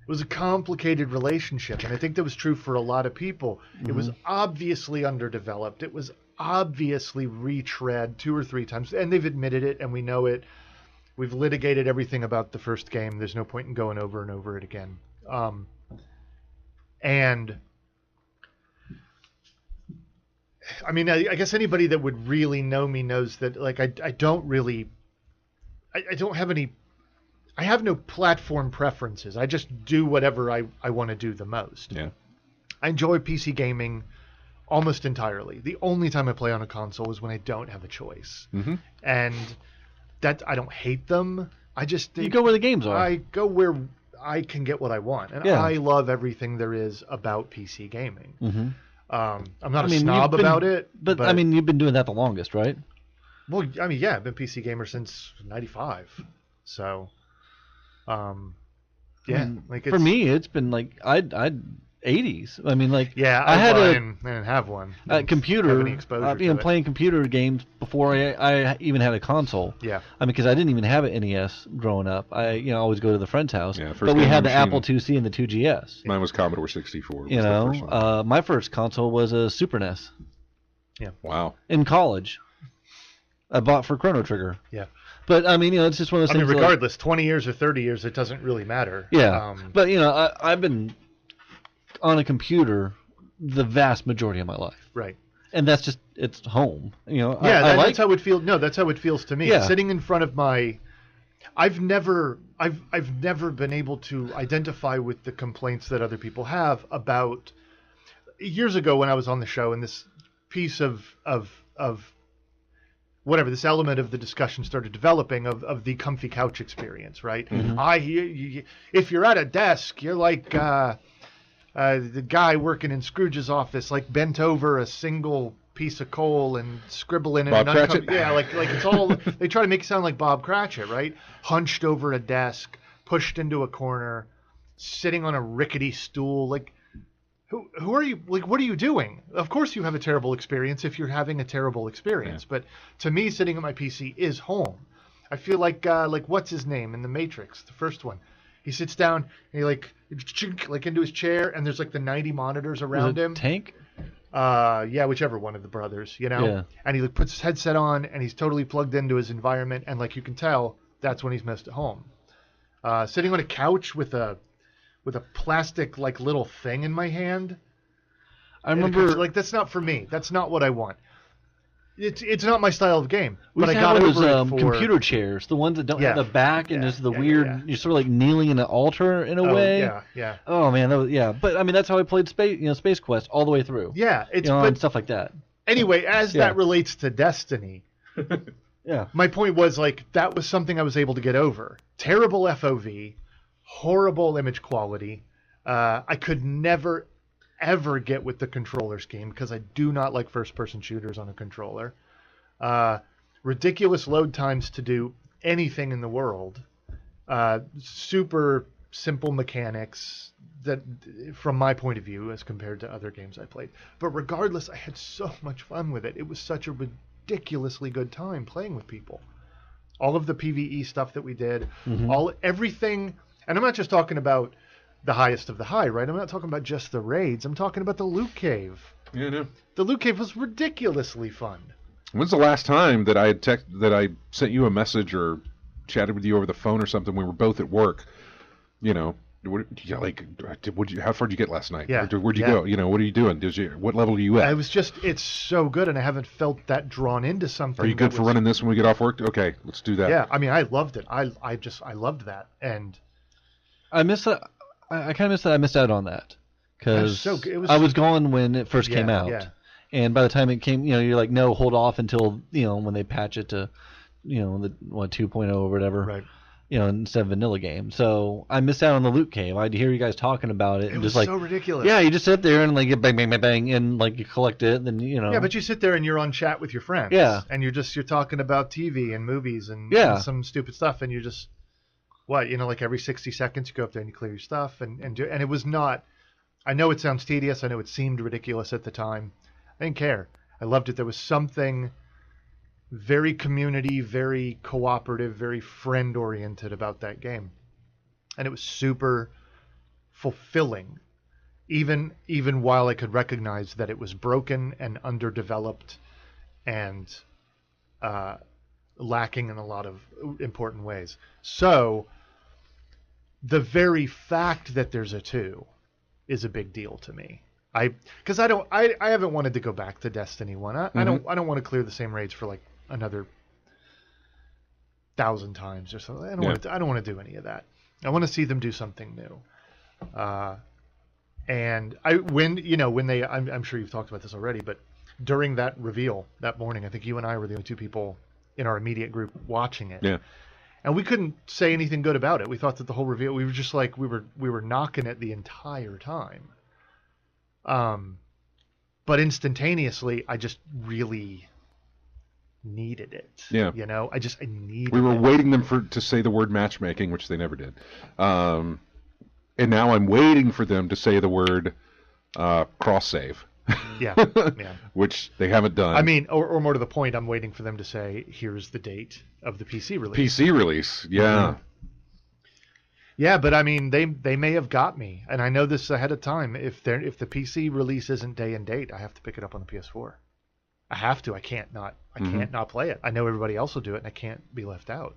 was a complicated relationship, and I think that was true for a lot of people. It was obviously underdeveloped. It was obviously retread 2 or 3 times, and they've admitted it, and we know it. We've litigated everything about the first game. There's no point in going over and over it again. And I mean, I guess anybody that would really know me knows that, like, I don't have any, I have no platform preferences. I just do whatever I want to do the most. Yeah. I enjoy PC gaming almost entirely. The only time I play on a console is when I don't have a choice. And that, I don't hate them. I just think you go where the games are. I go where I can get what I want. And I love everything there is about PC gaming. I'm not a snob about it. But I mean, you've been doing that the longest, right? Well, I mean, yeah, I've been PC gamer since '95. So, like for me, it's been like I'd 80s. I mean, like I didn't have one. Computer. Have any exposure to it. Playing computer games before I even had a console. Yeah. I mean, because I didn't even have an NES growing up. I always go to the friend's house. Yeah, but we had the Apple IIc and the 2GS. Mine was Commodore 64. My first console was a Super NES. Yeah. Wow. In college, I bought for Chrono Trigger. Yeah. But I mean, it's just one of those things. I mean, regardless, 20 years or 30 years, it doesn't really matter. Yeah. But I've been on a computer the vast majority of my life. Right. And that's just, it's home. That's how it feels. No, that's how it feels to me. Yeah. Sitting in front of I've never been able to identify with the complaints that other people have about years ago when I was on the show, and this piece of whatever, this element of the discussion started developing of the comfy couch experience, right? If you're at a desk, you're like the guy working in Scrooge's office, like bent over a single piece of coal and scribbling in Bob Cratchit. Yeah, like it's all they try to make it sound like Bob Cratchit, right? Hunched over a desk, pushed into a corner, sitting on a rickety stool. Like, who are you? Like, what are you doing? Of course you have a terrible experience if you're having a terrible experience. Yeah. But to me, sitting at my PC is home. I feel like what's his name in The Matrix, the first one? He sits down and he like into his chair, and there's like the 90 monitors around him. Tank? Yeah, whichever one of the brothers, Yeah. And he like puts his headset on, and he's totally plugged into his environment, and like you can tell, that's when he's missed at home. Sitting on a couch with a plastic like little thing in my hand. I remember like that's not for me. That's not what I want. It's not my style of game. we But I used to got have over those it for computer chairs, the ones that don't have the back and just the weird. Yeah. You're sort of like kneeling in an altar in a way. Yeah. Oh man, that was, But I mean, that's how I played Space Quest all the way through. Yeah, it's and stuff like that. Anyway, as that relates to Destiny, Yeah. my point was like that was something I was able to get over. Terrible FOV, horrible image quality. I could never ever get with the controller scheme because I do not like first-person shooters on a controller. Ridiculous load times to do anything in the world. Super simple mechanics that, from my point of view, as compared to other games I played. But regardless, I had so much fun with it. It was such a ridiculously good time playing with people. All of the PvE stuff that we did, everything, and I'm not just talking about the highest of the high, right? I'm not talking about just the raids. I'm talking about the loot cave. Yeah, no. The loot cave was ridiculously fun. When's the last time that I sent you a message or chatted with you over the phone or something? We were both at work. How far did you get last night? Yeah. Where'd you go? What are you doing? What level are you at? It's so good, and I haven't felt that drawn into something. Are you good for running this when we get off work? Okay, let's do that. Yeah, I mean, I loved it. I loved that, and I miss that. I kind of miss that. I missed out on that because I was gone when it first came out. Yeah. And by the time it came, you're like, no, hold off until when they patch it to, the 2.0 or whatever. Right. Instead of vanilla game. So I missed out on the loot cave. I'd hear you guys talking about it. It and was just like, so ridiculous. Yeah, you just sit there and like bang, bang, bang, bang, and like you collect it. Then Yeah, but you sit there and you're on chat with your friends. Yeah. And you're talking about TV and movies and some stupid stuff, and you just like every 60 seconds you go up there and you clear your stuff and it was not. I know it sounds tedious. I know it seemed ridiculous at the time. I didn't care. I loved it. There was something very community, very cooperative, very friend-oriented about that game. And it was super fulfilling, even while I could recognize that it was broken and underdeveloped and lacking in a lot of important ways. So the very fact that there's a 2 is a big deal to me. Because I haven't wanted to go back to Destiny 1. I don't want to clear the same raids for like another 1,000 times or something. I don't want to do any of that. I want to see them do something new. And I'm sure you've talked about this already, but during that reveal that morning, I think you and I were the only 2 people in our immediate group watching it. Yeah. And we couldn't say anything good about it. We thought that the whole reveal, we were just like, we were knocking it the entire time. But instantaneously, I just really needed it. Yeah. I needed it. We were waiting them to say the word matchmaking, which they never did. And now I'm waiting for them to say the word cross save. Yeah. Which they haven't done. I mean, or more to the point, I'm waiting for them to say, here's the date of the PC release. PC release, yeah. Mm-hmm. Yeah, but I mean, they may have got me, and I know this ahead of time. If the PC release isn't day and date, I have to pick it up on the PS4. I have to. I can't not play it. I know everybody else will do it, and I can't be left out.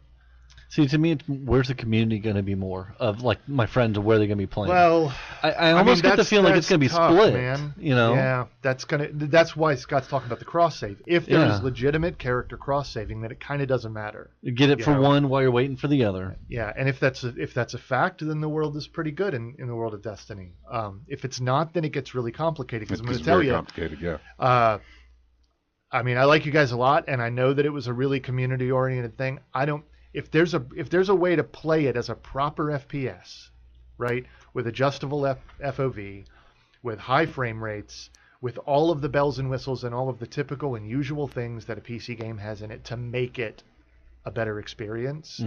See, to me, where's the community going to be more of, like, my friends, where they're going to be playing? Well, I almost get the feeling like it's going to be tough, split, man. Yeah, that's why Scott's talking about the cross save. If there's legitimate character cross saving, then it kind of doesn't matter. You get it for one while you're waiting for the other. Yeah, and if that's a fact, then the world is pretty good in the world of Destiny. If it's not, then it gets really complicated. Because I'm going to tell you, complicated, yeah. I mean, I like you guys a lot, and I know that it was a really community-oriented thing. If there's a way to play it as a proper FPS, right, with adjustable FOV, with high frame rates, with all of the bells and whistles and all of the typical and usual things that a PC game has in it to make it a better experience,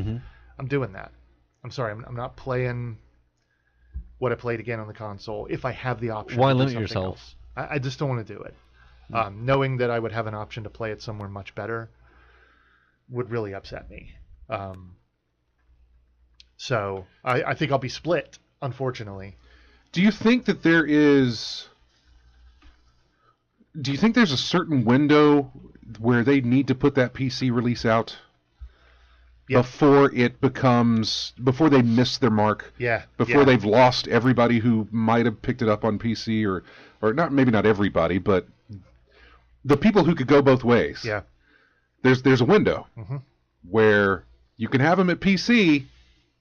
I'm doing that. I'm sorry, I'm not playing what I played again on the console if I have the option. Why to do limit something yourself? else. I just don't want to do it. Knowing that I would have an option to play it somewhere much better would really upset me. So I think I'll be split, unfortunately. Do you think that do you think there's a certain window where they need to put that PC release out before they miss their mark? Yeah. Before they've lost everybody who might have picked it up on PC, or not, maybe not everybody, but the people who could go both ways. Yeah. There's a window where you can have them at PC,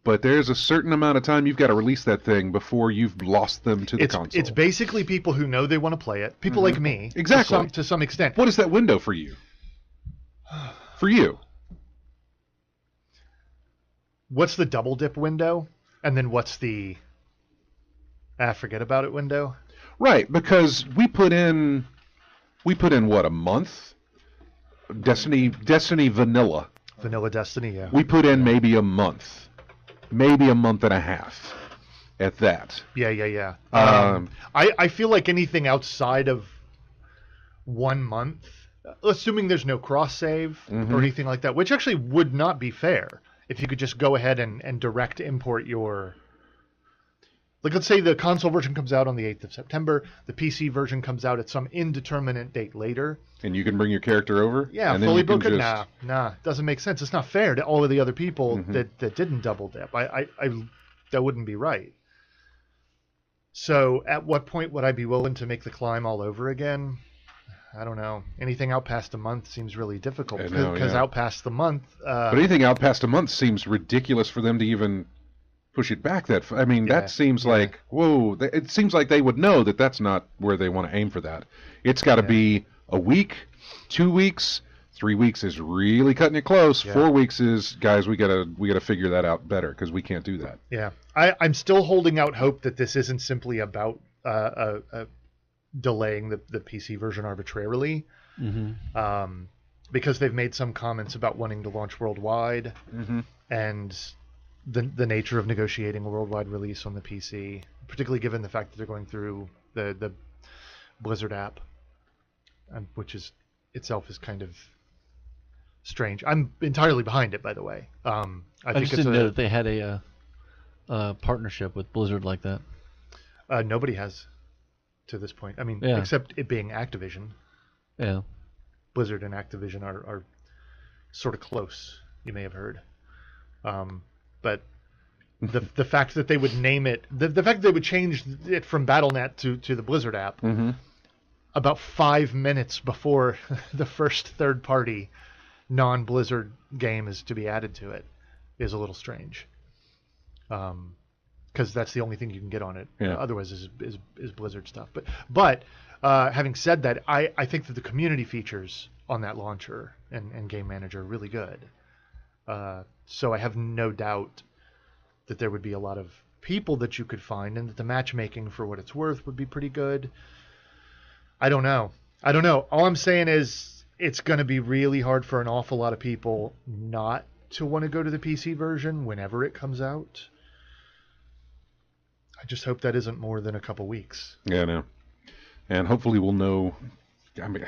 but there's a certain amount of time you've got to release that thing before you've lost them to the console. It's basically people who know they want to play it. People like me. Exactly. To some extent. What is that window for you? For you. What's the double dip window? And then what's the forget about it window? Right, because we put in what, a month? Destiny Vanilla. Vanilla Destiny, yeah. We put in maybe a month. Maybe a month and a half at that. Yeah. I feel like anything outside of 1 month, assuming there's no cross save or anything like that, which actually would not be fair if you could just go ahead and direct import your... Like, let's say the console version comes out on the 8th of September, the PC version comes out at some indeterminate date later. And you can bring your character over? Yeah, and fully book it? Nah, doesn't make sense. It's not fair to all of the other people that didn't double dip. That wouldn't be right. So at what point would I be willing to make the climb all over again? I don't know. Anything out past a month seems really difficult, because out past the month... but anything out past a month seems ridiculous for them to even... push it back that I mean, that seems like, whoa, it seems like they would know that that's not where they want to aim for that. It's got to be a week, 2 weeks, 3 weeks is really cutting it close. 4 weeks is, guys, we gotta figure that out better, because we can't do that. Yeah, I'm still holding out hope that this isn't simply about delaying the PC version arbitrarily, because they've made some comments about wanting to launch worldwide, and the nature of negotiating a worldwide release on the PC, particularly given the fact that they're going through the Blizzard app, which is itself is kind of strange. I'm entirely behind it, by the way. I think just didn't know that they had a partnership with Blizzard like that. Nobody has to this point. I mean, except it being Activision. Yeah. Blizzard and Activision are sort of close, you may have heard. But the fact that they would name it, the fact that they would change it from Battle.net to the Blizzard app about 5 minutes before the first third-party non-Blizzard game is to be added to it is a little strange. Because that's the only thing you can get on it. Yeah. Otherwise is Blizzard stuff. But having said that, I think that the community features on that launcher and game manager are really good. So I have no doubt that there would be a lot of people that you could find, and that the matchmaking, for what it's worth, would be pretty good. I don't know. All I'm saying is it's going to be really hard for an awful lot of people not to want to go to the PC version whenever it comes out. I just hope that isn't more than a couple weeks. Yeah, I know. And hopefully we'll know. I mean,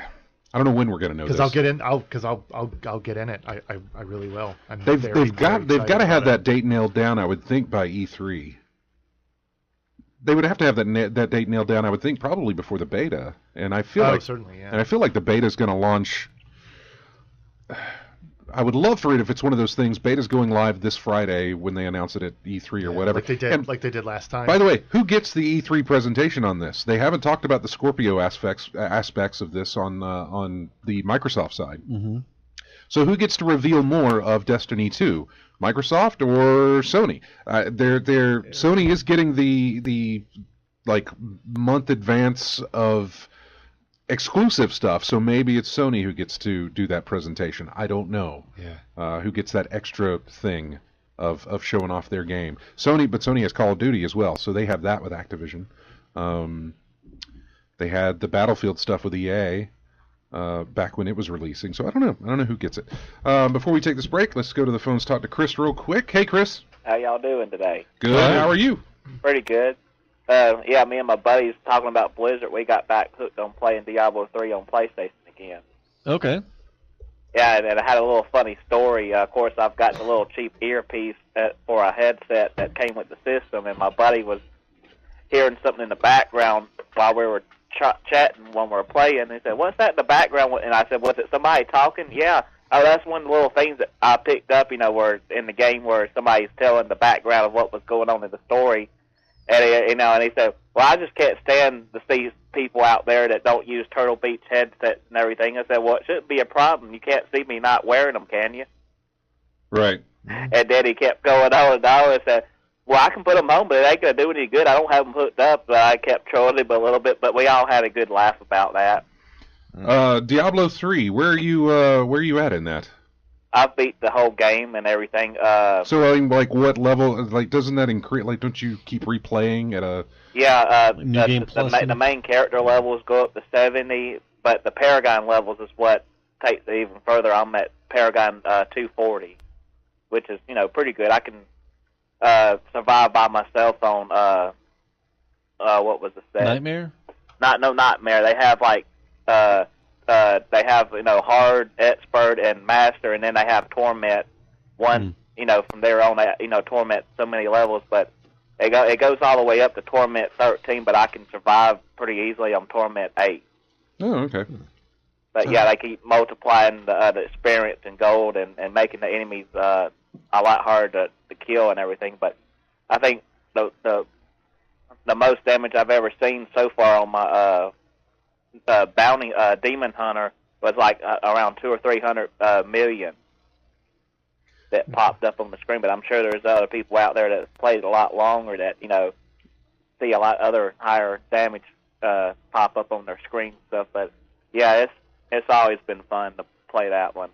I don't know when we're going to know this. Because I'll get in it. I really will. They've got to have that date nailed down, I would think, by E3. They would have to have that date nailed down, I would think, probably before the beta. And I feel certainly, yeah. And I feel like the beta is going to launch. I would love for it if it's one of those things. Beta's going live this Friday when they announce it at E3 or whatever. Like they did last time. By the way, who gets the E3 presentation on this? They haven't talked about the Scorpio aspects of this on the Microsoft side. Mm-hmm. So who gets to reveal more of Destiny 2? Microsoft or Sony? Sony is getting the like month advance of exclusive stuff, so maybe it's Sony who gets to do that presentation. I don't know. Yeah. Who gets that extra thing of showing off their game? But Sony has Call of Duty as well, so they have that with Activision. They had the Battlefield stuff with EA back when it was releasing, so I don't know who gets it. Before we take this break, let's go to the phones, talk to Chris real quick. Hey, Chris. How y'all doing today? Good. How are you? Pretty good. Yeah, me and my buddies talking about Blizzard. We got back hooked on playing Diablo 3 on PlayStation again. Okay. Yeah, and I had a little funny story. Of course, I've got the little cheap earpiece for a headset that came with the system, and my buddy was hearing something in the background while we were chatting when we were playing. He said, "What's that in the background?" And I said, "Was it somebody talking?" Yeah. Oh, that's one of the little things that I picked up, where in the game where somebody's telling the background of what was going on in the story. And he said, "Well, I just can't stand to see people out there that don't use Turtle Beach headsets and everything." I said, "Well, it shouldn't be a problem. You can't see me not wearing them, can you?" Right. And then he kept going on and on and said, "Well, I can put them on, but it ain't gonna do any good. I don't have them hooked up." But I kept trolling him a little bit, but we all had a good laugh about that. Diablo 3, where are you at in that? I've beat the whole game and everything. So, I mean, like, what level? Like, doesn't that increase? Like, don't you keep replaying at a? Yeah, New Game Plus the main character levels go up to 70, but the Paragon levels is what takes it even further. I'm at Paragon 240, which is pretty good. I can survive by myself on what was the set? Nightmare? No Nightmare. They have hard, expert, and master, and then they have torment. One, from there on, torment so many levels, but it goes all the way up to torment 13. But I can survive pretty easily on torment 8. Oh, okay. But yeah, they keep multiplying the experience and gold and making the enemies a lot harder to kill and everything. But I think the most damage I've ever seen so far on my bounty demon hunter was like around 200 or 300 million that popped up on the screen. But I'm sure there's other people out there that played a lot longer that see a lot other higher damage pop up on their screen and stuff. But yeah, it's always been fun to play that one.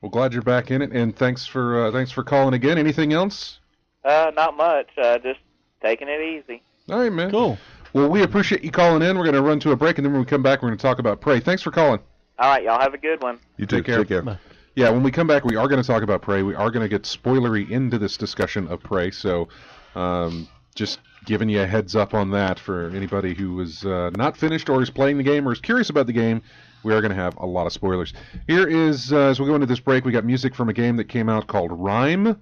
Well, glad you're back in it, and thanks for calling again. Anything else? Not much. Just taking it easy. All right, man. Cool. Well, we appreciate you calling in. We're going to run to a break, and then when we come back, we're going to talk about Prey. Thanks for calling. All right, y'all have a good one. You too. Take care. Take care. Bye. Yeah, when we come back, we are going to talk about Prey. We are going to get spoilery into this discussion of Prey, so just giving you a heads up on that for anybody who was not finished or is playing the game or is curious about the game. We are going to have a lot of spoilers. Here is, as we go into this break, we got music from a game that came out called Rhyme.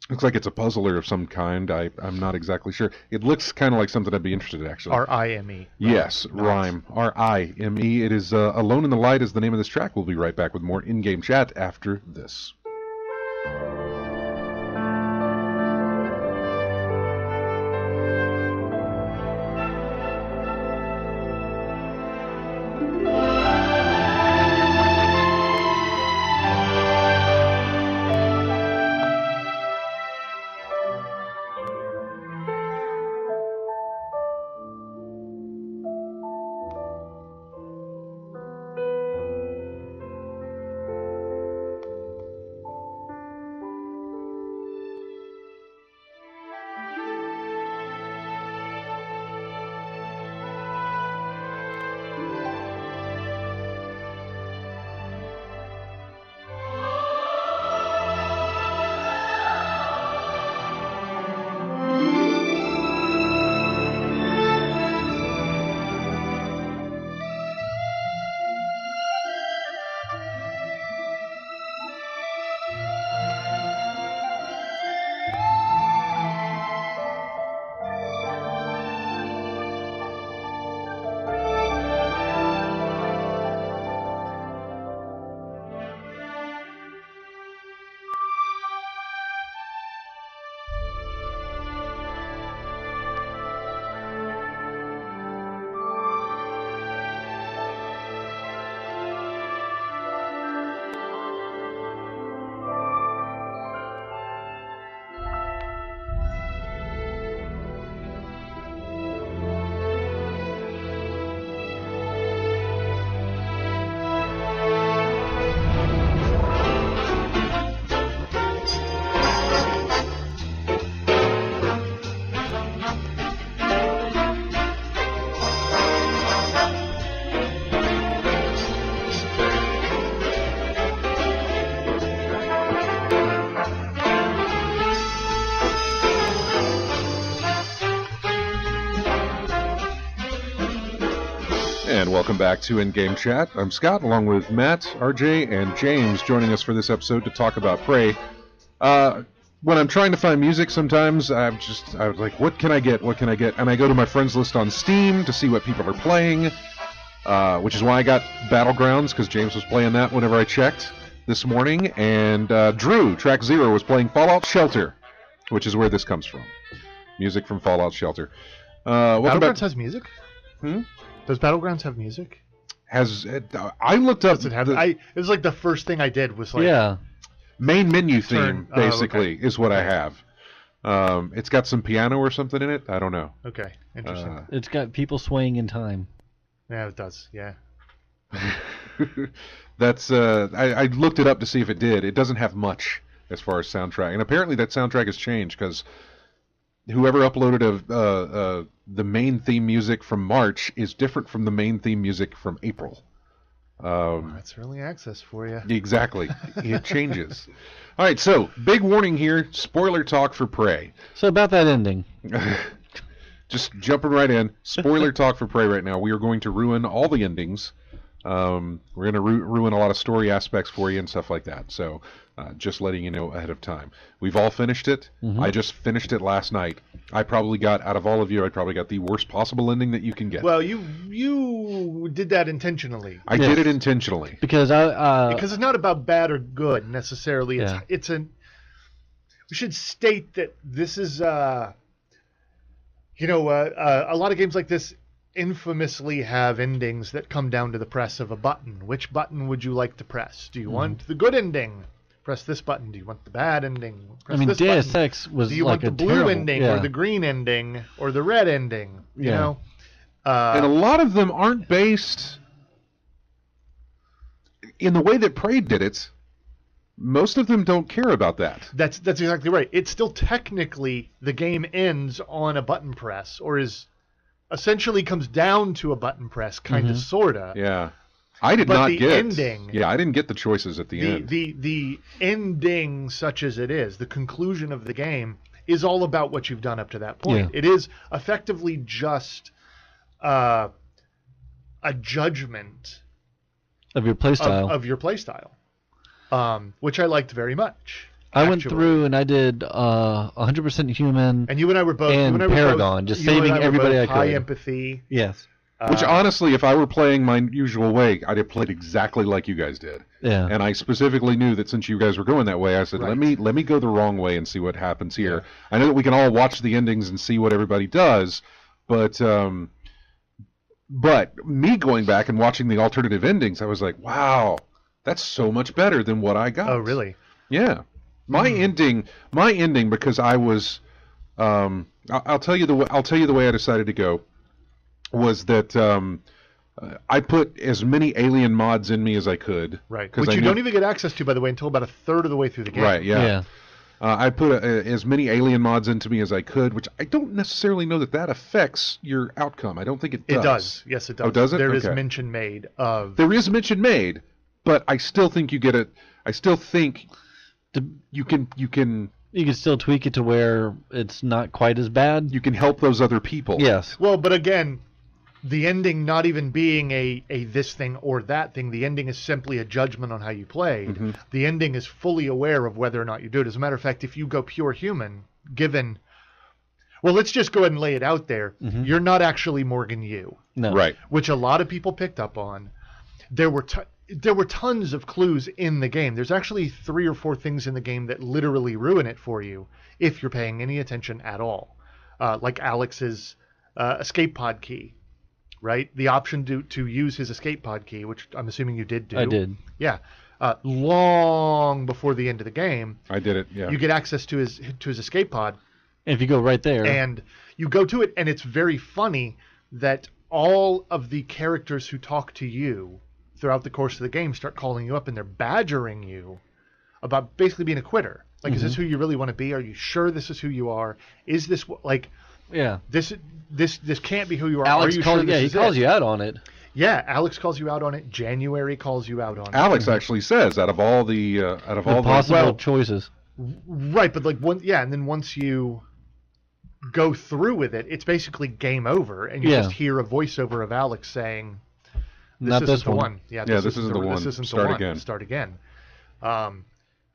Looks like it's a puzzler of some kind. I'm not exactly sure. It looks kind of like something I'd be interested in, actually. R-I-M-E. Yes, Nice. Rhyme. R-I-M-E. It is Alone in the Light is the name of this track. We'll be right back with more in-game chat after this. welcome back to In-Game Chat. I'm Scott, along with Matt, RJ, and James, joining us for this episode to talk about Prey. When I'm trying to find music, sometimes I was like, what can I get? What can I get? And I go to my friends list on Steam to see what people are playing, which is why I got Battlegrounds, because James was playing that whenever I checked this morning. And Drew, Track Zero, was playing Fallout Shelter, which is where this comes from. Music from Fallout Shelter. Battlegrounds has music? Hmm? Does Battlegrounds have music? I looked up. Does it have? It was like the first thing I did was like. Yeah. Main menu theme, basically, is what I have. It's got some piano or something in it. I don't know. Okay, interesting. It's got people swaying in time. Yeah, it does. Yeah. That's. I looked it up to see if it did. It doesn't have much as far as soundtrack, and apparently that soundtrack has changed because whoever uploaded the main theme music from March is different from the main theme music from April. That's early access for you. Exactly. It changes. All right, so big warning here. Spoiler talk for Prey. So about that ending. Just jumping right in. Spoiler talk for Prey right now. We are going to ruin all the endings. We're going to ruin a lot of story aspects for you and stuff like that. So just letting you know ahead of time. We've all finished it. Mm-hmm. I just finished it last night. I probably got, out of all of you, I probably got the worst possible ending that you can get. Well, you did that intentionally. I did it intentionally. Because because it's not about bad or good necessarily. We should state that this is a lot of games like this infamously have endings that come down to the press of a button. Which button would you like to press? Do you want the good ending? Press this button. Do you want the bad ending? Press this Deus button. Ex was Do you like want the a blue terrible, ending or the green ending or the red ending? You know? And a lot of them aren't based in the way that Prey did it. Most of them don't care about that. That's exactly right. It's still technically the game ends on a button press, or is essentially comes down to a button press, kind of, sorta. Yeah. I did not get ending. Yeah, I didn't get the choices at the end. The ending, such as it is, the conclusion of the game, is all about what you've done up to that point. Yeah. It is effectively just a judgment of your playstyle. Of your playstyle, which I liked very much. I went through and I did 100% human. And you and I were both. And Paragon, just saving everybody I could. High empathy. Yes. Which honestly, if I were playing my usual way, I'd have played exactly like you guys did. Yeah. And I specifically knew that since you guys were going that way, I said, let me go the wrong way and see what happens here. Yeah. I know that we can all watch the endings and see what everybody does, but me going back and watching the alternative endings, I was like, wow, that's so much better than what I got. Oh, really? Yeah. My ending, because I was, I'll tell you the way I decided to go. Was that I put as many alien mods in me as I could. Right. Which you don't even get access to, by the way, until about a third of the way through the game. Right, yeah. I put as many alien mods into me as I could, which I don't necessarily know that affects your outcome. I don't think it does. It does. Yes, it does. Oh, does it? There is mention made of... There is mention made, but I still think you get it... I still think you can... You can still tweak it to where it's not quite as bad. You can help those other people. Yes. Well, but again... The ending not even being a this thing or that thing. The ending is simply a judgment on how you played. Mm-hmm. The ending is fully aware of whether or not you do it. As a matter of fact, if you go pure human, given... Well, let's just go ahead and lay it out there. Mm-hmm. You're not actually Morgan Yu. No. Right. Which a lot of people picked up on. There were tons of clues in the game. There's actually 3 or 4 things in the game that literally ruin it for you if you're paying any attention at all. Like Alex's escape pod key. Right? The option to use his escape pod key, which I'm assuming you did do. I did. Yeah. Long before the end of the game. I did it, yeah. You get access to his escape pod. And if you go right there. And you go to it, and it's very funny that all of the characters who talk to you throughout the course of the game start calling you up, and they're badgering you about basically being a quitter. Like, is this who you really want to be? Are you sure this is who you are? Is this, like... Yeah. This can't be who you are. Alex are you sure he calls you out on it. Yeah, Alex calls you out on it. January calls you out on it. Alex actually says out of all the possible choices. Right, but like and then once you go through with it, it's basically game over, and you just hear a voiceover of Alex saying, Not isn't this the one. one. Yeah, this isn't the one. This isn't Start the one. again. Start again.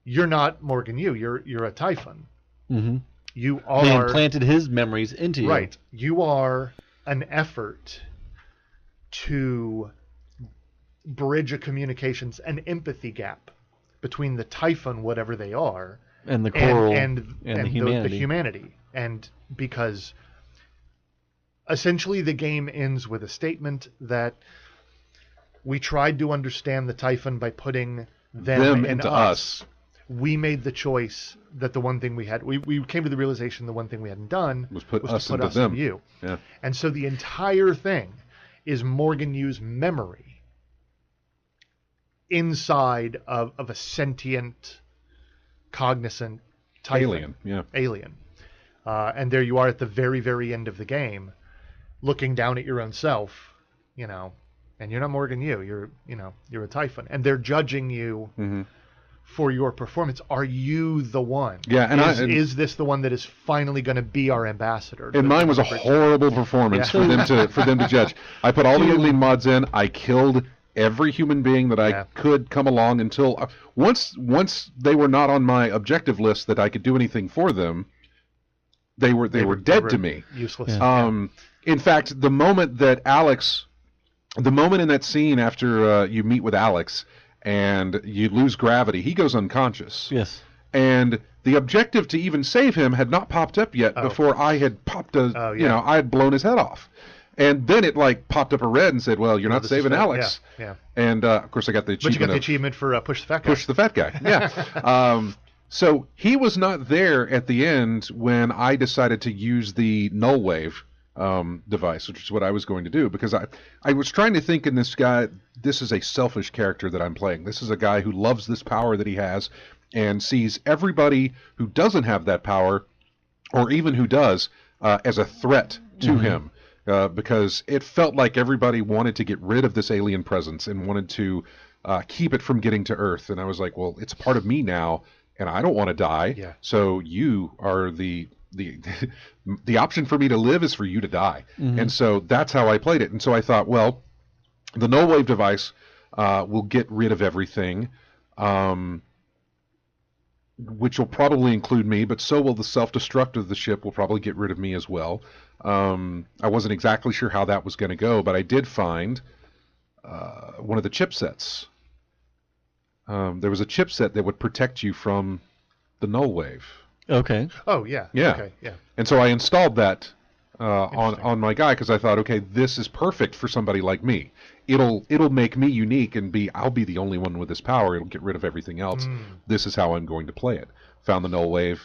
You're not Morgan Yu. You're a Typhon. Mm-hmm. You are. He implanted his memories into you. Right. You are an effort to bridge a communications and empathy gap between the Typhon, whatever they are, And the coral and the humanity. The humanity. And because essentially the game ends with a statement that we tried to understand the Typhon by putting them into us. We made the choice that the one thing we came to the realization the one thing we hadn't done Was put was us to put into us them. in you. Yeah. And so the entire thing is Morgan Yu's memory inside of a sentient, cognizant Typhon. Alien. And there you are at the very, very end of the game, looking down at your own self, and you're not Morgan Yu. You're a Typhon, and they're judging you for your performance. Are you the one? Yeah, and is this the one that is finally going to be our ambassador? And mine was a horrible performance for them to judge. I put all the alien mods in. I killed every human being that I could come along until once they were not on my objective list that I could do anything for them. They were dead to me. Useless. Yeah. In fact, the moment in that scene after you meet with Alex and you lose gravity, he goes unconscious. Yes. And the objective to even save him had not popped up yet before I had popped I had blown his head off. And then it popped up a red and said, "Well, you're not saving Alex." Yeah. And of course, I got the achievement. But you got the achievement for push the fat guy. Push the fat guy. Yeah. So he was not there at the end when I decided to use the null wave device, which is what I was going to do, because I was trying to think in this guy, this is a selfish character that I'm playing. This is a guy who loves this power that he has and sees everybody who doesn't have that power, or even who does, as a threat to him. Because it felt like everybody wanted to get rid of this alien presence and wanted to keep it from getting to Earth. And I was like, well, it's a part of me now, and I don't want to die. Yeah. So you are the option for me to live is for you to die. And so that's how I played it. And so I thought, well, the null wave device will get rid of everything, which will probably include me, but so will the self-destruct of the ship will probably get rid of me as well. I wasn't exactly sure how that was going to go, but I did find one of the chipsets. There was a chipset that would protect you from the null wave. Okay. Oh, yeah. Yeah. Okay, yeah. And so I installed that on my guy because I thought, okay, this is perfect for somebody like me. It'll make me unique and I'll be the only one with this power. It'll get rid of everything else. This is how I'm going to play it. Found the null wave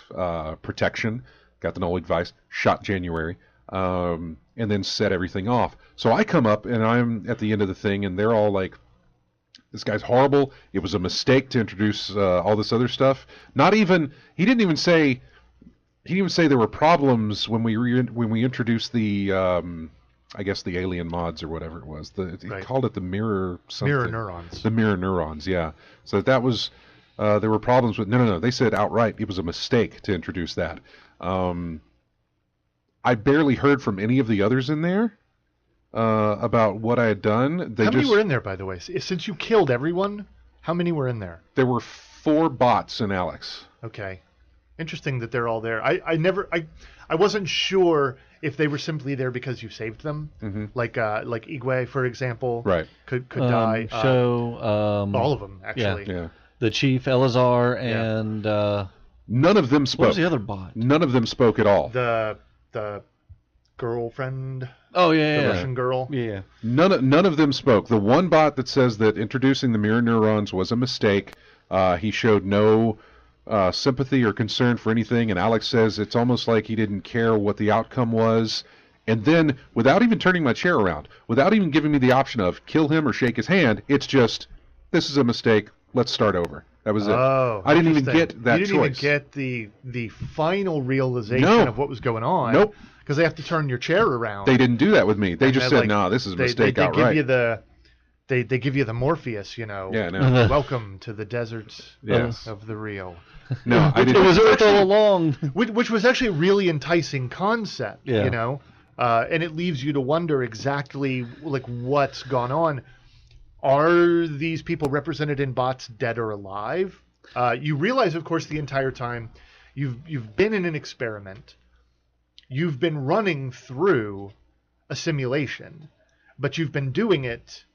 protection, got the null wave device, shot January, and then set everything off. So I come up and I'm at the end of the thing, and they're all like, "This guy's horrible. It was a mistake to introduce all this other stuff." He didn't even say there were problems when we introduced the I guess the alien mods or whatever it was. He called it the mirror something. Mirror neurons. The mirror neurons, yeah. So that was there were problems with no. They said outright it was a mistake to introduce that. I barely heard from any of the others in there about what I had done. How many were in there, by the way? Since you killed everyone, how many were in there? There were 4 bots in Alex. Okay. Interesting that they're all there. I wasn't sure if they were simply there because you saved them. Like Igwe, for example, right? Could die. All of them, actually. Yeah. The chief, Elazar, and none of them spoke. What was the other bot? None of them spoke at all. The girlfriend. Oh yeah, the Russian girl. Yeah. None of them spoke. The one bot that says that introducing the mirror neurons was a mistake. He showed no sympathy or concern for anything, and Alex says it's almost like he didn't care what the outcome was. And then, without even turning my chair around, without even giving me the option of kill him or shake his hand, it's just, this is a mistake. Let's start over. That was it. Oh, I didn't even get that choice. You didn't even get the final realization of what was going on. Nope. Because they have to turn your chair around. They didn't do that with me. They just said, "No, this is a mistake outright." They give you the Morpheus, Yeah, no. Welcome to the deserts of the real. No, I didn't. It was Earth all along. Which was actually a really enticing concept, and it leaves you to wonder exactly what's gone on. are these people represented in bots dead or alive? You realize, of course, the entire time you've been in an experiment. You've been running through a simulation, but you've been doing it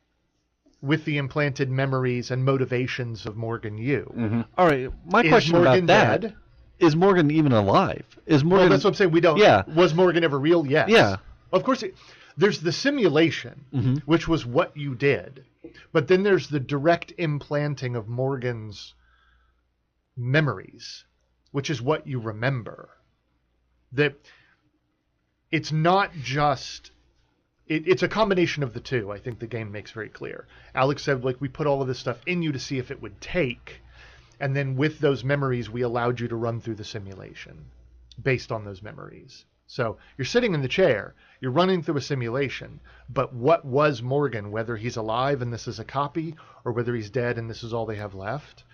with the implanted memories and motivations of Morgan Yu. Mm-hmm. All right, my Is question Morgan about that dead? is Morgan even alive? Is Morgan? Well, that's what I'm saying. We don't. Yeah. Was Morgan ever real? Yes. Yeah. Of course. There's the simulation, which was what you did, but then there's the direct implanting of Morgan's memories, which is what you remember. That it's not just. It's a combination of the two. I think the game makes very clear. Alex said, like, we put all of this stuff in you to see if it would take, and then with those memories, we allowed you to run through the simulation based on those memories. So you're sitting in the chair, you're running through a simulation, but what was Morgan, whether he's alive and this is a copy, or whether he's dead and this is all they have left,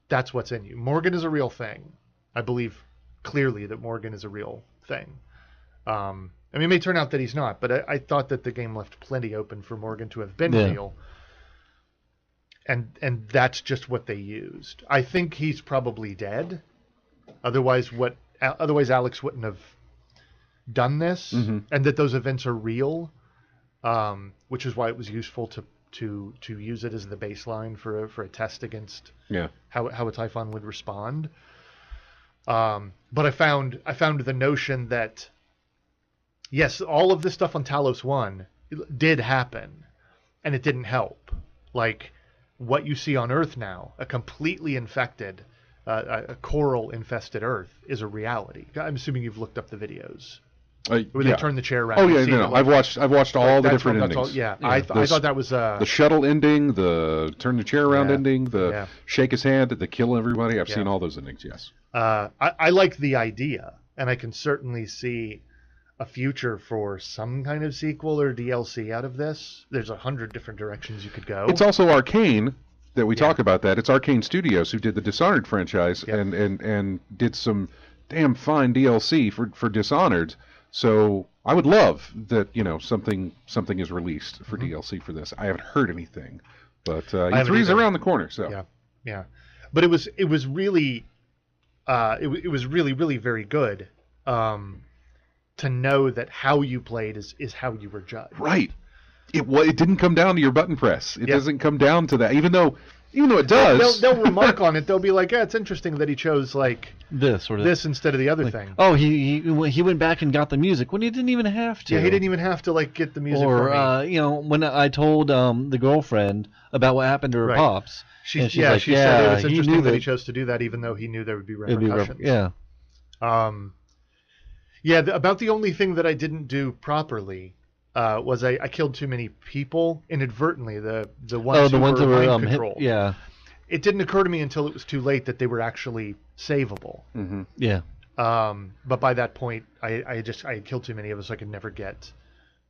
that's what's in you. Morgan is a real thing. I believe clearly that Morgan is a real thing. I mean, it may turn out that he's not, but I thought that the game left plenty open for Morgan to have been real. And that's just what they used. I think he's probably dead. Otherwise Alex wouldn't have done this, and that those events are real, which is why it was useful to use it as the baseline for a test against how a Typhon would respond. But I found the notion that yes, all of this stuff on Talos 1 did happen, and it didn't help. Like what you see on Earth now, a completely infected, a coral-infested Earth, is a reality. I'm assuming you've looked up the videos. Where they turn the chair around. Oh yeah, no. I've watched all the different endings. I thought that was the shuttle ending, the turn the chair around ending, the shake his hand, the kill everybody. I've seen all those endings. Yes. I like the idea, and I can certainly see a future for some kind of sequel or DLC out of this. There's 100 different directions you could go. It's also Arcane that we talk about that. It's Arcane Studios who did the Dishonored franchise and did some damn fine DLC for Dishonored. So I would love that, something is released for DLC for this. I haven't heard anything, but E3's around the corner. So yeah. But it was really it was really very good. To know that how you played is how you were judged. Right. It didn't come down to your button press. It doesn't come down to that, even though it does. They'll remark on it. They'll be like, it's interesting that he chose like this or this instead of the other thing. Oh, he went back and got the music when he didn't even have to. Yeah, he didn't even have to like get the music. Or from me. When I told the girlfriend about what happened to her pops, she said it was interesting that he chose to do that, even though he knew there would be repercussions. About the only thing that I didn't do properly was I killed too many people inadvertently. The ones who were mind controlled. It didn't occur to me until it was too late that they were actually savable. Mm-hmm. Yeah. But by that point, I had killed too many of us, so I could never get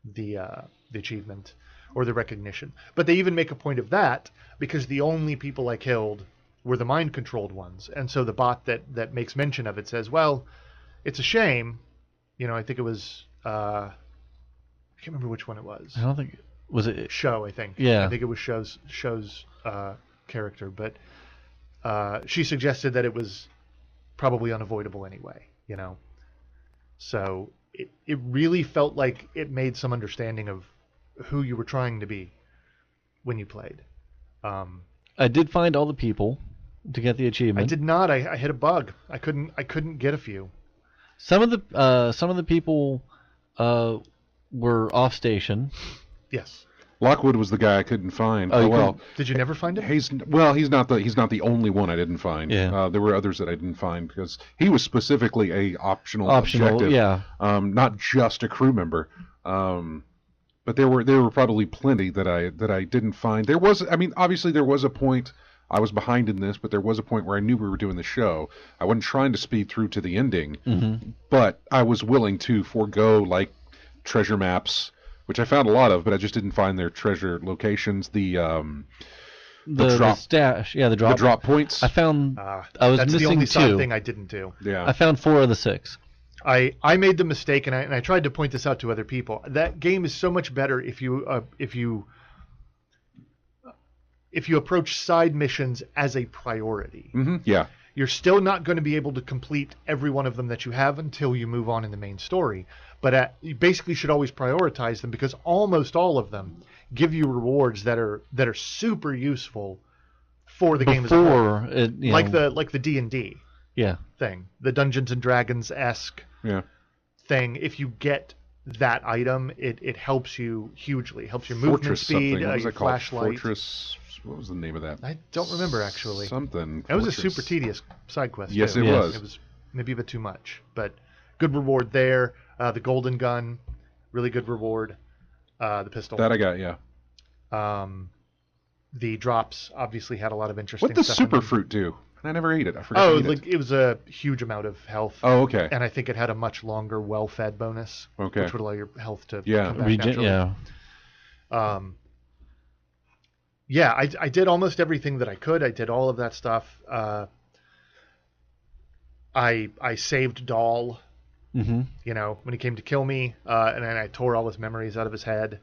the achievement or the recognition. But they even make a point of that because the only people I killed were the mind controlled ones, and so the bot that makes mention of it says, "Well, it's a shame." I think it was, I can't remember which one it was. I don't think, was it? Show, I think. Yeah. I think it was Show's character, but she suggested that it was probably unavoidable anyway, So it really felt like it made some understanding of who you were trying to be when you played. I did find all the people to get the achievement. I did not. I hit a bug. I couldn't get a few. Some of the people were off station. Yes. Lockwood was the guy I couldn't find. Did you never find him? He's not the only one I didn't find. Yeah. There were others that I didn't find because he was specifically a optional objective. Yeah. Not just a crew member. But there were probably plenty that I didn't find. Obviously there was a point. I was behind in this, but there was a point where I knew we were doing the show. I wasn't trying to speed through to the ending, but I was willing to forego like treasure maps, which I found a lot of, but I just didn't find their treasure locations. The stash, the drop points. I found I was that's missing the only 2 thing I didn't do. Yeah, I found 4 of the 6. I made the mistake, and I tried to point this out to other people. That game is so much better if you if you approach side missions as a priority. Mm-hmm. Yeah. You're still not going to be able to complete every one of them that you have until you move on in the main story. But you basically should always prioritize them, because almost all of them give you rewards that are super useful for the game as a whole. Like the D&D thing, the Dungeons and Dragons-esque thing. If you get that item, it helps you hugely. It helps your movement speed, your flashlight. Fortress. What was the name of that? I don't remember, actually. Something. It was a super tedious side quest. Yes, too. it was. It was maybe a bit too much, but good reward there. The golden gun, really good reward. The pistol. That I got, yeah. The drops obviously had a lot of interesting What does stuff super fruit do? I never ate it. I forgot to eat it. It was a huge amount of health. Oh, okay. And I think it had a much longer well-fed bonus, which would allow your health to come back naturally. I did almost everything that I could. I did all of that stuff. I saved Dahl, when he came to kill me, and then I tore all his memories out of his head.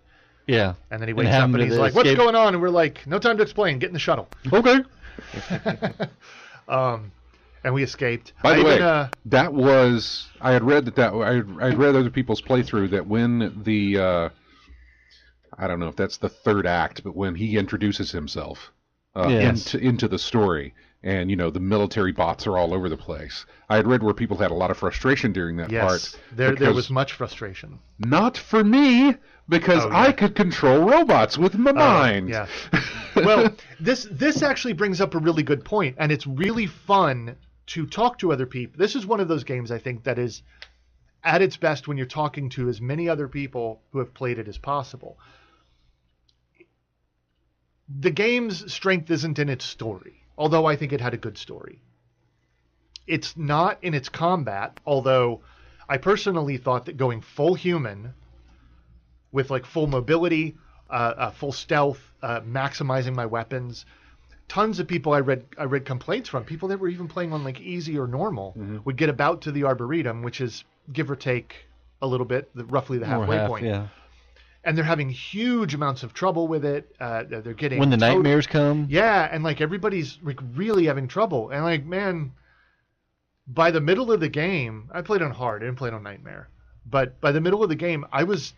Yeah. And then he wakes up and he's like, "What's going on?" And we're like, "No time to explain. Get in the shuttle." Okay. And we escaped. By the way, that was I had read I had read other people's playthrough that when the I don't know if that's the third act, but when he introduces himself into the story, and the military bots are all over the place. I had read where people had a lot of frustration during that part. There was much frustration. Not for me, because I could control robots with my mind. Yeah. Well, this actually brings up a really good point, and it's really fun to talk to other people. This is one of those games, I think, that is at its best when you're talking to as many other people who have played it as possible. The game's strength isn't in its story, although I think it had a good story. It's not in its combat, although I personally thought that going full human with like full mobility, full stealth, maximizing my weapons. Tons of people I read complaints from, people that were even playing on like easy or normal, would get about to the Arboretum, which is give or take a little bit, roughly the halfway point. Yeah. And they're having huge amounts of trouble with it. They're getting when the nightmares come. Yeah, and like everybody's like really having trouble. And like, man, by the middle of the game, I played on hard, I didn't play it on nightmare. But by the middle of the game, I was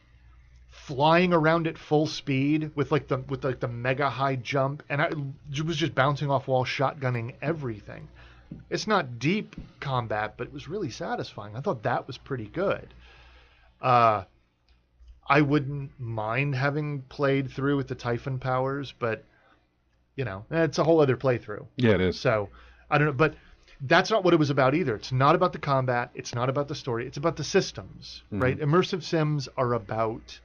flying around at full speed with the mega high jump, and I was just bouncing off walls, shotgunning everything. It's not deep combat, but it was really satisfying. I thought that was pretty good. I wouldn't mind having played through with the Typhon powers, but it's a whole other playthrough. Yeah, it is. So I don't know, but that's not what it was about either. It's not about the combat. It's not about the story. It's about the systems, right? Immersive sims are about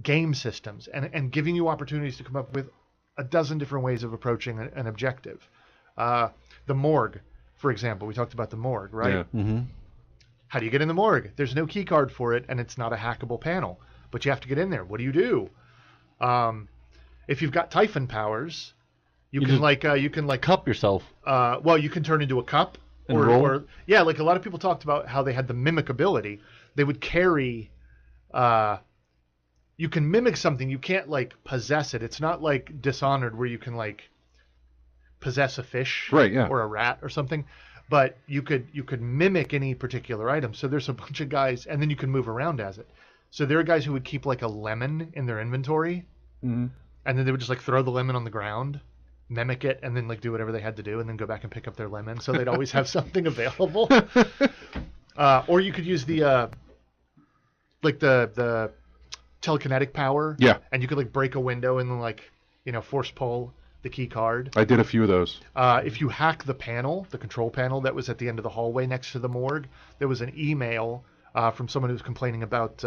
game systems and giving you opportunities to come up with a dozen different ways of approaching an objective. The morgue, for example, we talked about the morgue, right? Yeah. Mm-hmm. How do you get in the morgue? There's no key card for it, and it's not a hackable panel, but you have to get in there. What do you do? If you've got Typhon powers, you can cup yourself. Well, you can turn into a cup or like a lot of people talked about how they had the mimic ability. They would carry. You can mimic something. You can't like possess it. It's not like Dishonored where you can like possess a fish or a rat or something. But you could mimic any particular item. So there's a bunch of guys, and then you can move around as it. So there are guys who would keep like a lemon in their inventory, and then they would just like throw the lemon on the ground, mimic it, and then like do whatever they had to do, and then go back and pick up their lemon. So they'd always have something available. Or you could use the the telekinetic power. Yeah. And you could like break a window and then like force pull the key card. I did a few of those. If you hack the control panel that was at the end of the hallway next to the morgue, there was an email from someone who was complaining about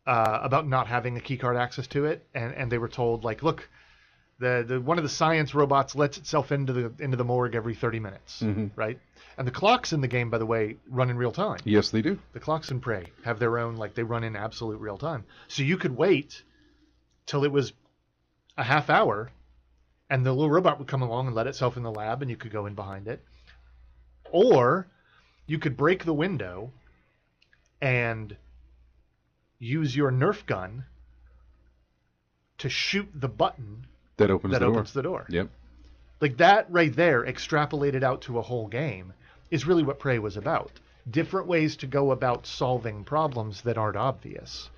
not having a key card access to it, and they were told like, look, the one of the science robots lets itself into the morgue every 30 minutes, right? And the clocks in the game, by the way, run in real time. Yes, they do. The clocks in Prey have their own, like they run in absolute real time. So you could wait till it was a half hour, and the little robot would come along and let itself in the lab, and you could go in behind it. Or you could break the window and use your Nerf gun to shoot the button that opens the door. Yep. Like that right there, extrapolated out to a whole game, is really what Prey was about. Different ways to go about solving problems that aren't obvious.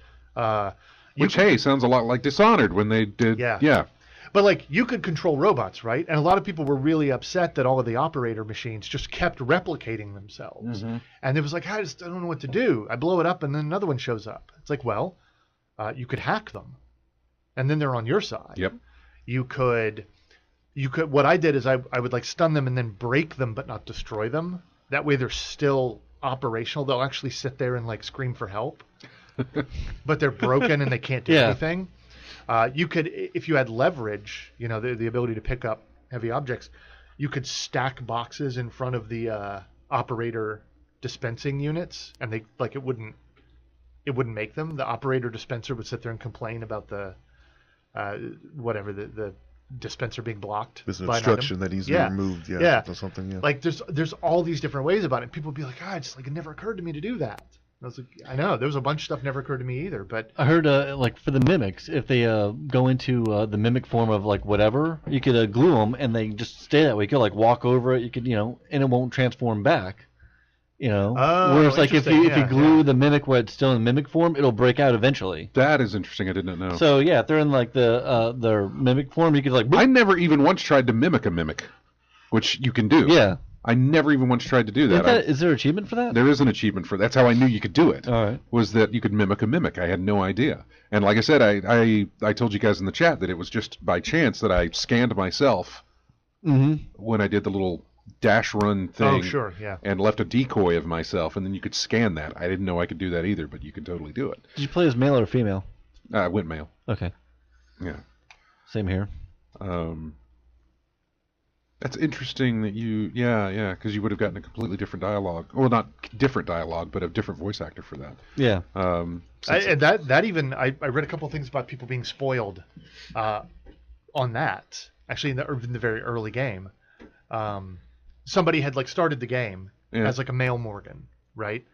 Which, hey, sounds a lot like Dishonored when they did. Yeah. But like you could control robots, right? And a lot of people were really upset that all of the operator machines just kept replicating themselves. Mm-hmm. And it was like, I don't know what to do. I blow it up and then another one shows up. It's like, well, you could hack them. And then they're on your side. Yep. You could what I did is I would like stun them and then break them but not destroy them. That way they're still operational. They'll actually sit there and like scream for help. But they're broken and they can't do anything. You could, if you had leverage, the ability to pick up heavy objects, you could stack boxes in front of the operator dispensing units, and they like it wouldn't make them. The operator dispenser would sit there and complain about the the dispenser being blocked. There's an obstruction that needs to be removed. Or something. Yeah. Like there's all these different ways about it. People would be like, it never occurred to me to do that. I was like, I know there was a bunch of stuff never occurred to me either. But I heard like for the mimics, if they go into the mimic form of like whatever, you could glue them and they just stay that way. You could like walk over it. You could and it won't transform back. Whereas like if you glue the mimic where it's still in mimic form, it'll break out eventually. That is interesting. I did not know. So yeah, if they're in like their mimic form, you could like. I never even once tried to mimic a mimic, which you can do. Yeah. I never even once tried to do that. Is there an achievement for that? There is an achievement for that. That's how I knew you could do it. All right. Was that you could mimic a mimic. I had no idea. And like I said, I told you guys in the chat that it was just by chance that I scanned myself when I did the little dash run thing. Oh, sure, yeah. And left a decoy of myself, and then you could scan that. I didn't know I could do that either, but you could totally do it. Did you play as male or female? I went male. Okay. Yeah. Same here. That's interesting that because you would have gotten a completely different dialogue, or not different dialogue, but a different voice actor for that. Yeah. And I read a couple of things about people being spoiled on that. Actually, in the very early game, somebody had like started the game as like a male Morgan, right?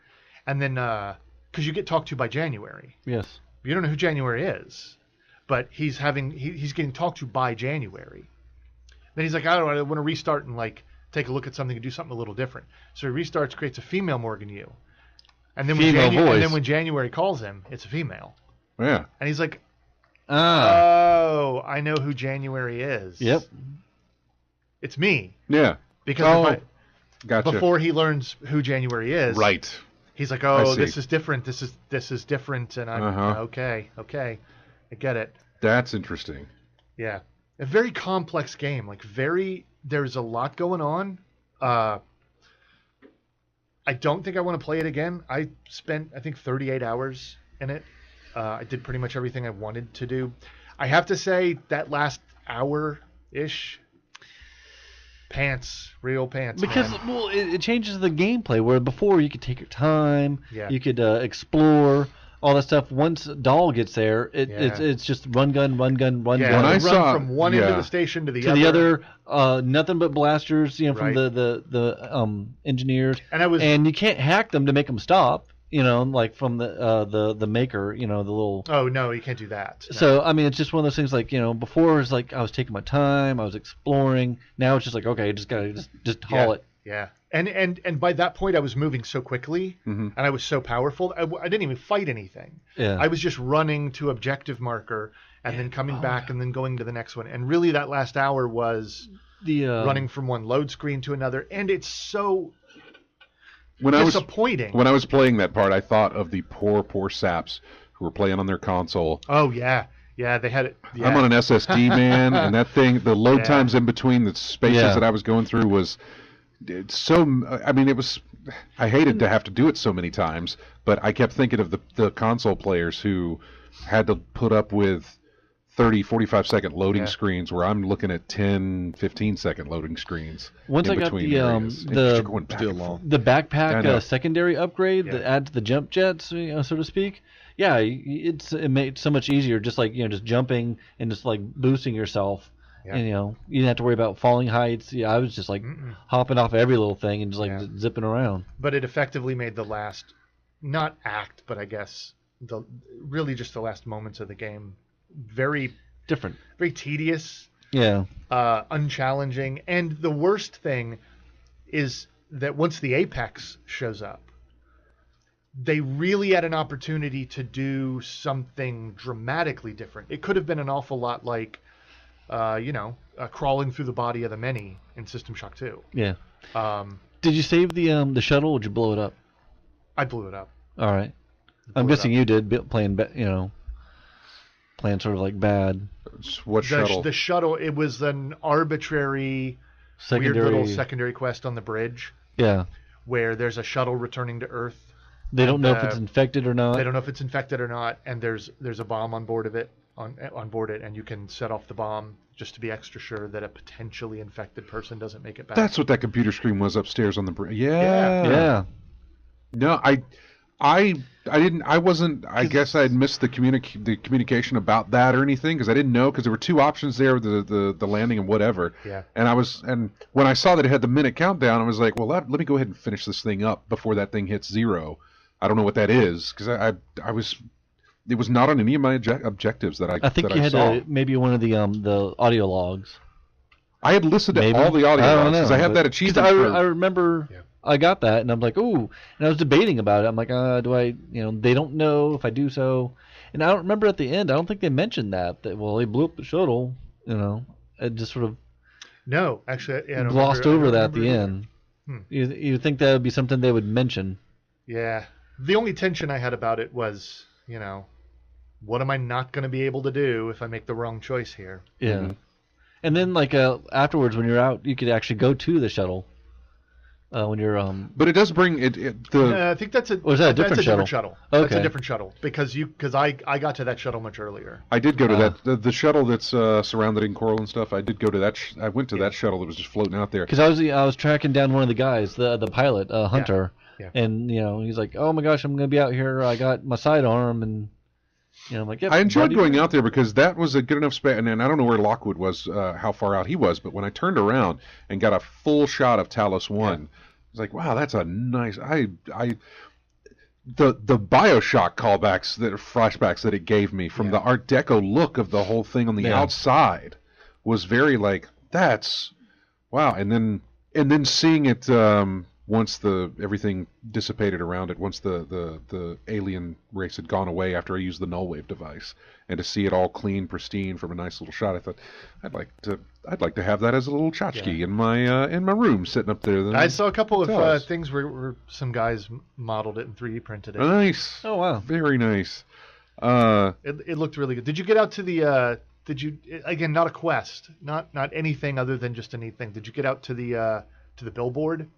And then because you get talked to by January. Yes. You don't know who January is, but he's getting talked to by January. Then he's like, I want to restart and like take a look at something and do something a little different. So he restarts, creates a female Morgan you, and then when January calls him, it's a female. Yeah. And he's like, oh, I know who January is. Yep. It's me. Yeah. Because gotcha. Before he learns who January is, right? He's like, oh, this is different. This is different, and I'm okay. I get it. That's interesting. Yeah. A very complex game, there's a lot going on. I don't think I want to play it again. I spent, I think, 38 hours in it. I did pretty much everything I wanted to do. I have to say that last hour-ish, real pants. Because, man. well, it changes the gameplay, where before you could take your time, you could explore, all that stuff. Once Dahl gets there, it's just run gun. Yeah, when I saw from one end of the station to the other. Nothing but blasters, from the engineers. And you can't hack them to make them stop. Like from the maker, the little. Oh no, you can't do that. No. So I mean, it's just one of those things. Like before, it was like I was taking my time, I was exploring. Now it's just like okay, just gotta just haul it. Yeah. And by that point, I was moving so quickly, and I was so powerful. I didn't even fight anything. Yeah. I was just running to objective marker and then coming back and then going to the next one. And really, that last hour was running from one load screen to another. And it's so disappointing. When I was playing that part, I thought of the poor saps who were playing on their console. Oh, yeah. Yeah, they had it. Yeah. I'm on an SSD, man, and that thing, the load times in between the spaces that I was going through was... I hated to have to do it so many times, but I kept thinking of the console players who had to put up with 30, 45-second loading screens where I'm looking at 10, 15-second loading screens. Once I got the backpack secondary upgrade that adds the jump jets, so to speak, it made it so much easier, just like just jumping and just like boosting yourself. Yeah. And you didn't have to worry about falling heights. Yeah, I was just like hopping off every little thing and just zipping around. But it effectively made the last, not act, but I guess really just the last moments of the game very different. very tedious, Yeah. unchallenging. And the worst thing is that once the apex shows up, they really had an opportunity to do something dramatically different. It could have been an awful lot like, crawling through the body of the many in System Shock 2. Yeah. Did you save the shuttle, or did you blow it up? I blew it up. All right. I'm guessing you did, playing sort of like bad. What shuttle? The shuttle, it was an arbitrary, weird little secondary quest on the bridge. Yeah. Where there's a shuttle returning to Earth. They don't know if it's infected or not. They don't know if it's infected or not, and there's a bomb on board it, and you can set off the bomb just to be extra sure that a potentially infected person doesn't make it back. That's what that computer screen was upstairs on the bridge. Yeah. No, I didn't. I wasn't. I guess I had missed the communication about that or anything, because I didn't know, because there were two options there, the landing and whatever. Yeah. And when I saw that it had the minute countdown, I was like, well, let me go ahead and finish this thing up before that thing hits 0. I don't know what that is, because I was. It was not on any of my objectives that I. I think you had maybe one of the audio logs. I had listened to all the audio logs because I had that achievement. I remember. Yeah. I got that, and I'm like, ooh, and I was debating about it. I'm like, do I, they don't know if I do so, and I don't remember at the end. I don't think they mentioned that well, they blew up the shuttle. It just sort of. No, actually, I glossed over that at the end. You think that would be something they would mention? Yeah. The only tension I had about it was, what am I not going to be able to do if I make the wrong choice here? Yeah. Mm-hmm. And then, afterwards, when you're out, you could actually go to the shuttle. When you're But it does bring it. I think that's a. Or is that a different shuttle? Okay. That's a different shuttle because I got to that shuttle much earlier. I did go to that the shuttle that's surrounded in coral and stuff. I did go to that. I went to that shuttle that was just floating out there. Because I was tracking down one of the guys, the pilot, Hunter. Yeah. And he's like, oh my gosh, I'm gonna be out here. I got my sidearm, and I'm like, yeah. I enjoyed going out there because that was a good enough space. And I don't know where Lockwood was, how far out he was, but when I turned around and got a full shot of Talos 1, I was like, wow, that's a nice. The BioShock callbacks, flashbacks that it gave me from the Art Deco look of the whole thing on the outside was very like, that's wow. And then seeing it. Once everything dissipated around it, once the alien race had gone away after I used the null wave device, and to see it all clean, pristine from a nice little shot, I thought I'd like to have that as a little tchotchke in my room, sitting up there. I saw a couple of things where some guys modeled it and 3D printed it. Nice. Oh wow, very nice. It looked really good. Did you get out to the? Did you again? Not a quest, not anything other than just a neat thing. Did you get out to the billboard?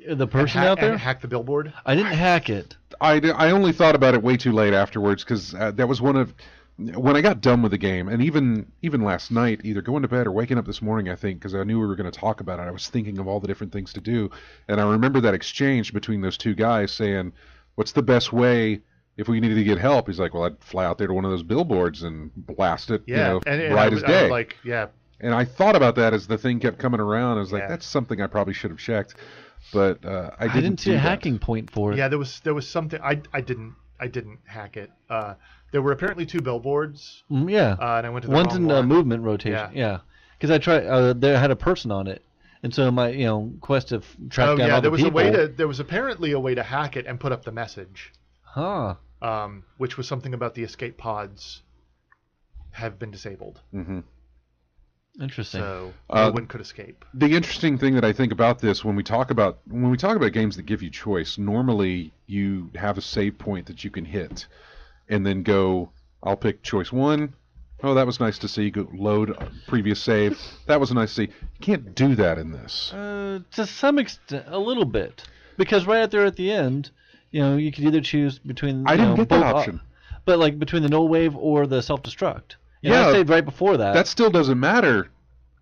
The person out there? And hack the billboard? I didn't hack it. I only thought about it way too late afterwards, because that was one of... When I got done with the game, and even last night, either going to bed or waking up this morning, I think, because I knew we were going to talk about it, I was thinking of all the different things to do. And I remember that exchange between those two guys saying, what's the best way if we needed to get help? He's like, well, I'd fly out there to one of those billboards and blast it, bright as day. And I thought about that as the thing kept coming around. I was like, that's something I probably should have checked. But I didn't see a hacking point for it. Yeah, there was something I didn't hack it. There were apparently 2 billboards. And I went to the one's wrong in one. Movement rotation. Yeah, because I tried. There had a person on it, and so my quest to track down all the people. There was apparently a way to hack it and put up the message. Huh. Which was something about the escape pods have been disabled. Mm-hmm. Interesting. So no one could escape. The interesting thing that I think about this, when we talk about games that give you choice, normally you have a save point that you can hit, and then go. I'll pick choice 1. Oh, that was nice to see. Go load previous save. That was nice to see. You can't do that in this. To some extent, a little bit, because right out there at the end, you could either choose between. I didn't get that option. But between the null wave or the self-destruct. I saved right before that. That still doesn't matter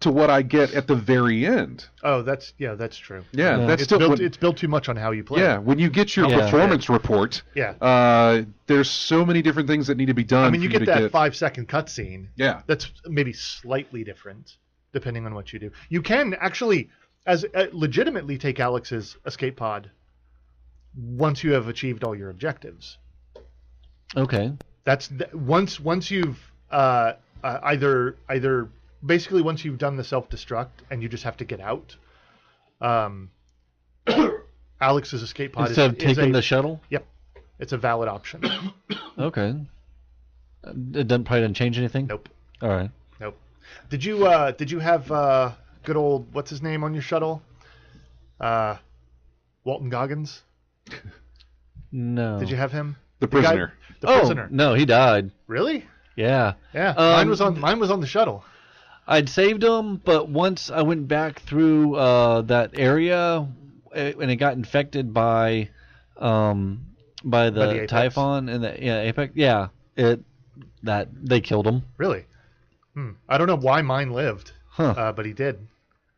to what I get at the very end. Oh, that's true. Yeah, that's it's built too much on how you play. Yeah, when you get your performance report, there's so many different things that need to be done. I mean, you get that 5-second cutscene. Yeah, that's maybe slightly different depending on what you do. You can actually, legitimately take Alex's escape pod once you have achieved all your objectives. Okay. Once you've either basically once you've done the self-destruct and you just have to get out. Alex's escape pod Instead of taking the shuttle? Yep. It's a valid option. Okay. It probably didn't change anything? Nope. All right. Nope. Did you have good old, what's his name on your shuttle? Walton Goggins? No. Did you have him? The prisoner. The prisoner. No, he died. Really? Yeah. Yeah. Mine was on the shuttle. I'd saved him, but once I went back through that area and it got infected by the Typhon and the Apex. Yeah, they killed him. Really? I don't know why mine lived, Huh. but he did,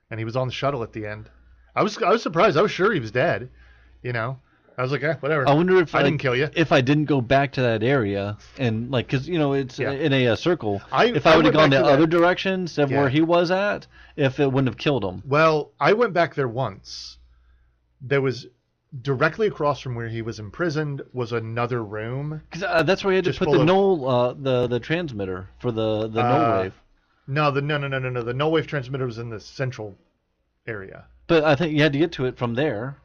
and he was on the shuttle at the end. I was surprised. I was sure he was dead. You know, I was like, whatever. I wonder if I didn't kill you. If I didn't go back to that area and because it's in a circle. If I I would have went gone back the to other that. direction instead of where he was at, if it wouldn't have killed him. Well, I went back there once. There was directly across from where he was imprisoned was another room. Because that's where you had to Just put full the of- null, the transmitter for the null wave. No. The null wave transmitter was in the central area. But I think you had to get to it from there.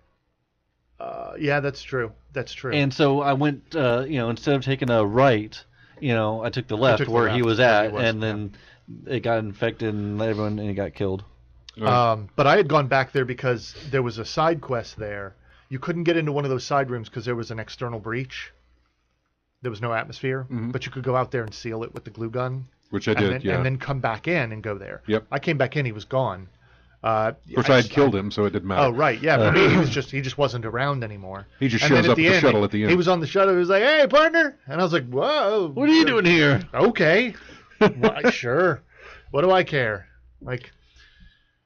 Yeah, that's true. That's true. And so I went, instead of taking a right, I took the left took the where left he was where at, he was, and then it got infected and everyone and he got killed. But I had gone back there because there was a side quest there. You couldn't get into one of those side rooms because there was an external breach. There was no atmosphere, but you could go out there and seal it with the glue gun. Which I did, And then come back in and go there. Yep. I came back in, he was gone. Of course, I had killed him, so it didn't matter. Oh, right. Yeah, for me, he just wasn't around anymore. He just And shows then up at the shuttle at the end. He was on the shuttle. He was like, "Hey, partner," and I was like, "Whoa, What are you doing here? Okay, well, sure. What do I care? Like,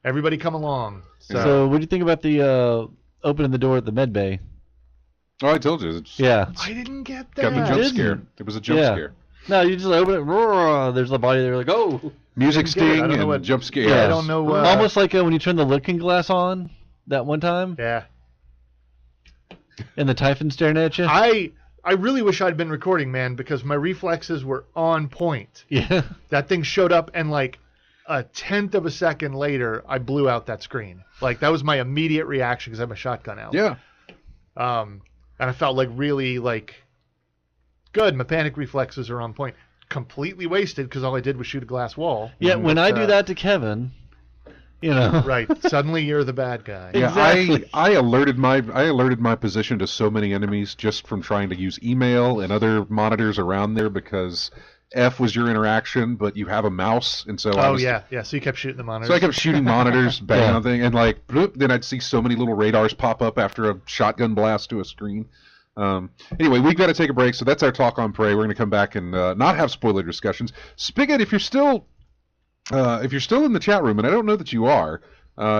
everybody come along." So what do you think about the opening the door at the med bay? Oh, I told you. Yeah. I didn't get that. Got me jump Didn't. scare. It was a jump Yeah. scare. No, you just open it. Roar, there's the body there. Like, oh. Music Didn't get it. I sting don't know and what- jump scare. Yeah, I don't know. Almost like when you turn the looking glass on that one time, Yeah. and the Typhon staring at you. I really wish I'd been recording, man, because my reflexes were on point. Yeah. That thing showed up, and like a tenth of a second later, I blew out that screen. Like, that was my immediate reaction because I have a shotgun out. Yeah. And I felt like really like good. My panic reflexes are on point. Completely wasted because all I did was shoot a glass wall. Yeah, when I do uh, that to Kevin, Right. Suddenly you're the bad guy. Yeah, Exactly. I alerted my position to so many enemies just from trying to use email and other monitors around there because F was your interaction, but you have a mouse, and so Oh, yeah. So you kept shooting the monitors. So I kept shooting monitors, banging Yeah. on thing, and like bloop, then I'd see so many little radars pop up after a shotgun blast to a screen. Anyway, we've got to take a break, so that's our talk on Prey. We're going to come back and not have spoiler discussions. Spigot, if you're still in the chat room, and I don't know that you are,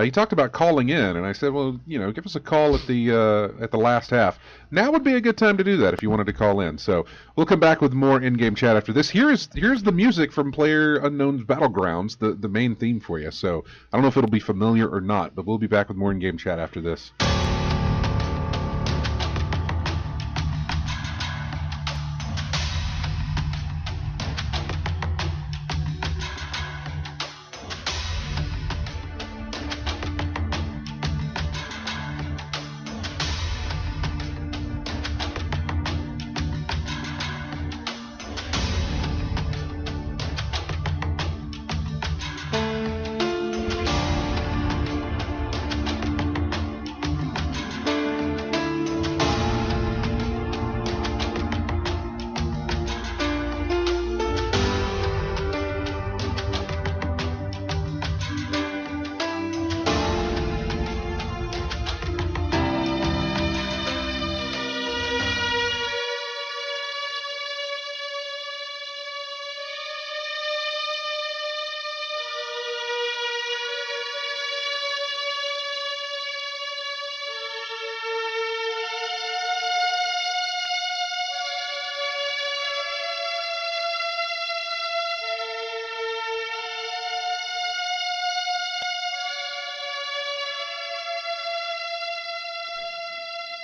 he talked about calling in, and I said, well, give us a call at the last half. Now would be a good time to do that if you wanted to call in. So we'll come back with more in-game chat after this. Here's the music from PlayerUnknown's Battlegrounds, the main theme for you. So I don't know if it'll be familiar or not, but we'll be back with more in-game chat after this.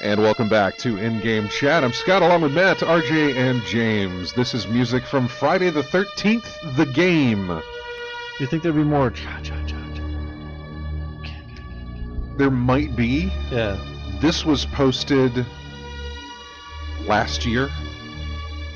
And welcome back to In-Game Chat. I'm Scott along with Matt, RJ, and James. This is music from Friday the 13th, The Game. You think there'd be more? There might be. Yeah. This was posted last year.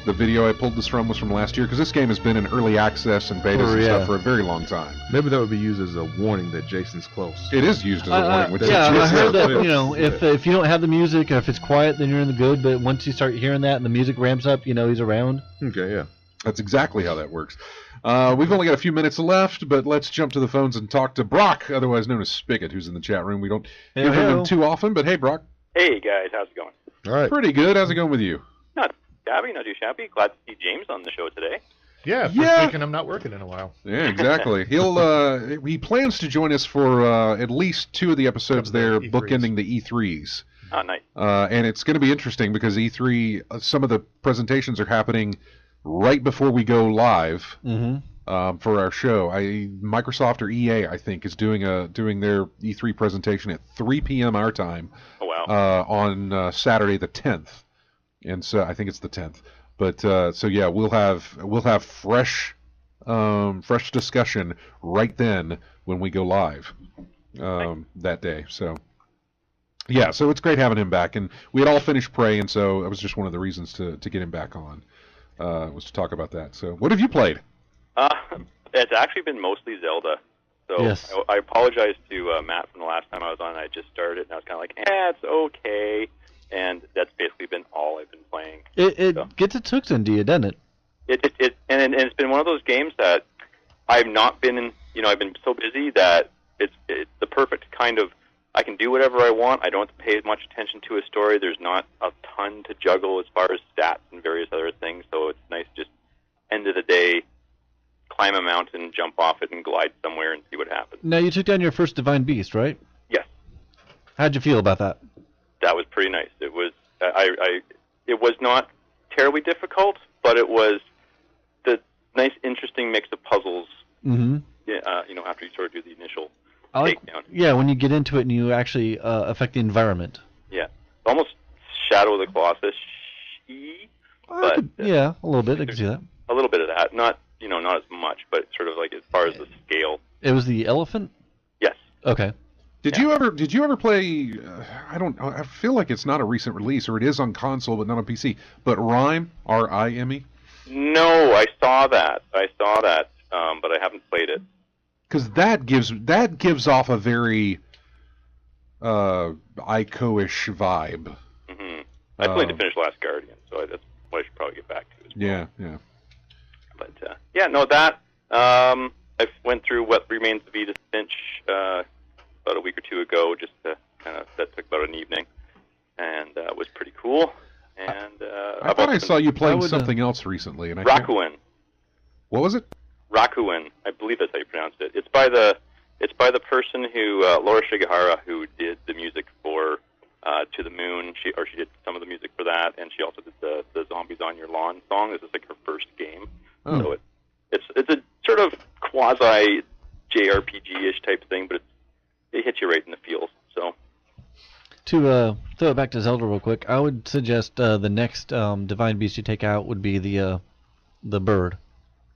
The video I pulled this from was from last year, because this game has been in early access and betas and stuff for a very long time. Maybe that would be used as a warning that Jason's close. It is used as a warning. Which yeah, I heard that, yes. if you don't have the music, or if it's quiet, then you're in the good, but once you start hearing that and the music ramps up, he's around. Okay, yeah. That's exactly how that works. We've only got a few minutes left, but let's jump to the phones and talk to Brock, otherwise known as Spigot, who's in the chat room. We don't hear from him too often, but hey, Brock. Hey, guys. How's it going? All right. Pretty good. How's it going with you? Not shabby, not too shabby. Glad to see James on the show today. Yeah, first week and I'm not working in a while. Yeah, exactly. He plans to join us for at least 2 of the episodes there, bookending the E3s. Oh, nice. And it's going to be interesting because E3, some of the presentations are happening right before we go live for our show. Microsoft or EA, I think, is doing their E3 presentation at 3 p.m. our time. Oh, wow. On Saturday the 10th, and so I think it's the 10th. But so yeah, we'll have fresh discussion right then when we go live that day. So yeah, so it's great having him back, and we had all finished Prey, and so it was just one of the reasons to get him back on was to talk about that. So what have you played? It's actually been mostly Zelda. So yes. I apologize to Matt from the last time I was on. I just started, and I was kind of like, it's okay. And that's basically been all I've been playing. It gets its hooks into you, doesn't it? And it's been one of those games that I've not been in. I've been so busy that it's the perfect kind of. I can do whatever I want. I don't have to pay as much attention to a story. There's not a ton to juggle as far as stats and various other things. So it's nice just end of the day, climb a mountain, jump off it, and glide somewhere and see what happens. Now you took down your first divine beast, right? Yes. How'd you feel about that? That was pretty nice. It was it was not terribly difficult, but it was the nice, interesting mix of puzzles. Mm-hmm. After you sort of do the initial takedown. Yeah, when you get into it and you actually affect the environment. Yeah, almost Shadow of the Colossus. Yeah, a little bit. I can see that. A little bit of that, not as much, but sort of like as far as the scale. It was the elephant? Yes. Okay. Did you ever play? I feel like it's not a recent release, or it is on console but not on PC. But Rime, R-I-M-E. No, I saw that, but I haven't played it. Because that gives off a very Ico-ish vibe. Mm-hmm. I played to finish Last Guardian, so that's what I should probably get back to as well. Yeah. But that I went through What Remains of Edith Finch about a week or two ago, just to that took about an evening, and was pretty cool. And I thought I saw you playing something else recently, and Rakuin. What was it? Rakuin, I believe that's how you pronounce it. It's by the person who Laura Shigehara, who did the music for To the Moon. She did some of the music for that, and she also did the Zombies on Your Lawn song. This is like her first game, so it's a sort of quasi JRPG-ish type thing, but it hits you right in the feels. So to throw it back to Zelda real quick, I would suggest the next divine beast you take out would be the bird.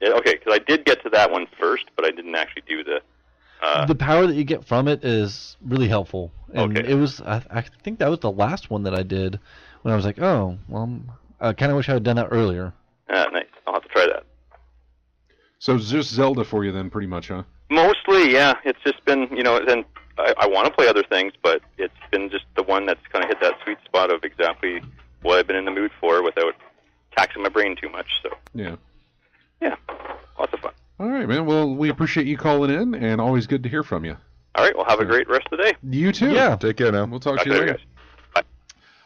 Yeah, okay, because I did get to that one first, but I didn't actually do the power that you get from it is really helpful. And okay. It was I think that was the last one that I did when I was like, oh, well, I kind of wish I had done that earlier. Nice. I'll have to try that. So it's just Zelda for you then, pretty much, huh? Mostly, yeah. It's just been, and I want to play other things, but it's been just the one that's kind of hit that sweet spot of exactly what I've been in the mood for without taxing my brain too much. So yeah, lots of fun. All right, man. Well, we appreciate you calling in, and always good to hear from you. All right. Well, have a great rest of the day. You too. Yeah. Take care now. We'll talk to you later. Guys.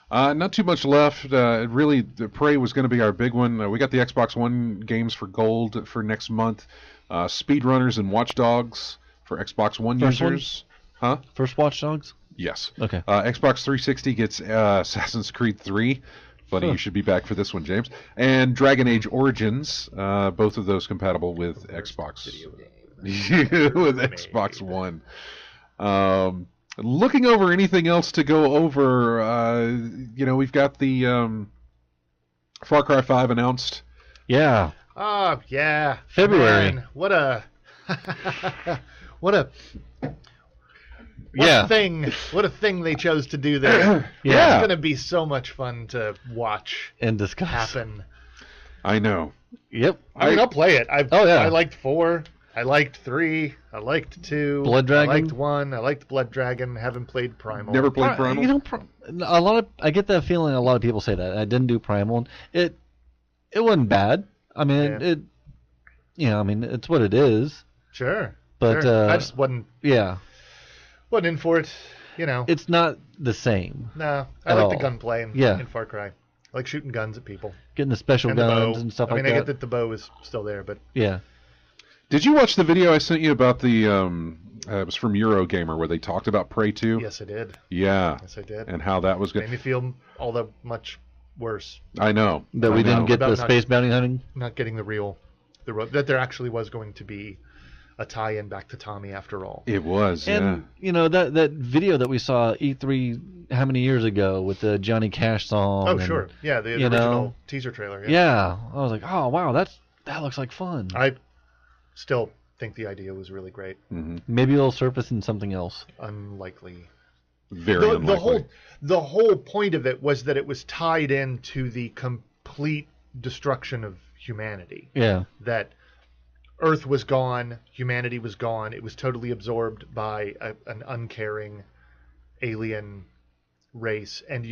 Bye. Not too much left. Really, the Prey was going to be our big one. We got the Xbox One games for gold for next month. Speedrunners and Watch Dogs for Xbox One users. Huh? First Watch Dogs? Yes. Okay. Xbox 360 gets Assassin's Creed 3. Funny, you should be back for this one, James. And Dragon Age Origins, both of those compatible with Xbox. With Xbox One. Looking over anything else to go over, we've got the Far Cry 5 announced. Yeah. Oh, yeah. February. Man, what a thing they chose to do there. Yeah. It's going to be so much fun to watch and discuss happen. I know. Yep. I mean, I'll play it. yeah. I liked 4. I liked 3. I liked 2. Blood Dragon. I liked 1. I liked Blood Dragon. Haven't played Primal. Never played Primal? I get that feeling a lot of people say that. I didn't do Primal. It wasn't bad. I mean, it's what it is. Sure. But sure. I just wasn't in for it, It's not the same. No. I like the gunplay in Far Cry. I like shooting guns at people. Getting the special guns and stuff like that. I get that the bow is still there, but... Yeah. Did you watch the video I sent you about the, it was from Eurogamer, where they talked about Prey 2? Yes, I did. Yeah. Yes, I did. And how that was good. Made me feel all that much worse. I know. That we didn't get the space bounty hunting? Not getting that there actually was going to be a tie-in back to Tommy after all. It was, and, that video that we saw E3 how many years ago with the Johnny Cash song. Oh, sure. Yeah, the original teaser trailer. Yeah. I was like, oh, wow, that looks like fun. I still think the idea was really great. Mm-hmm. Maybe it'll surface in something else. Unlikely. Very unlikely. The whole point of it was that it was tied into the complete destruction of humanity. Yeah. That Earth was gone, humanity was gone. It was totally absorbed by an uncaring alien race, and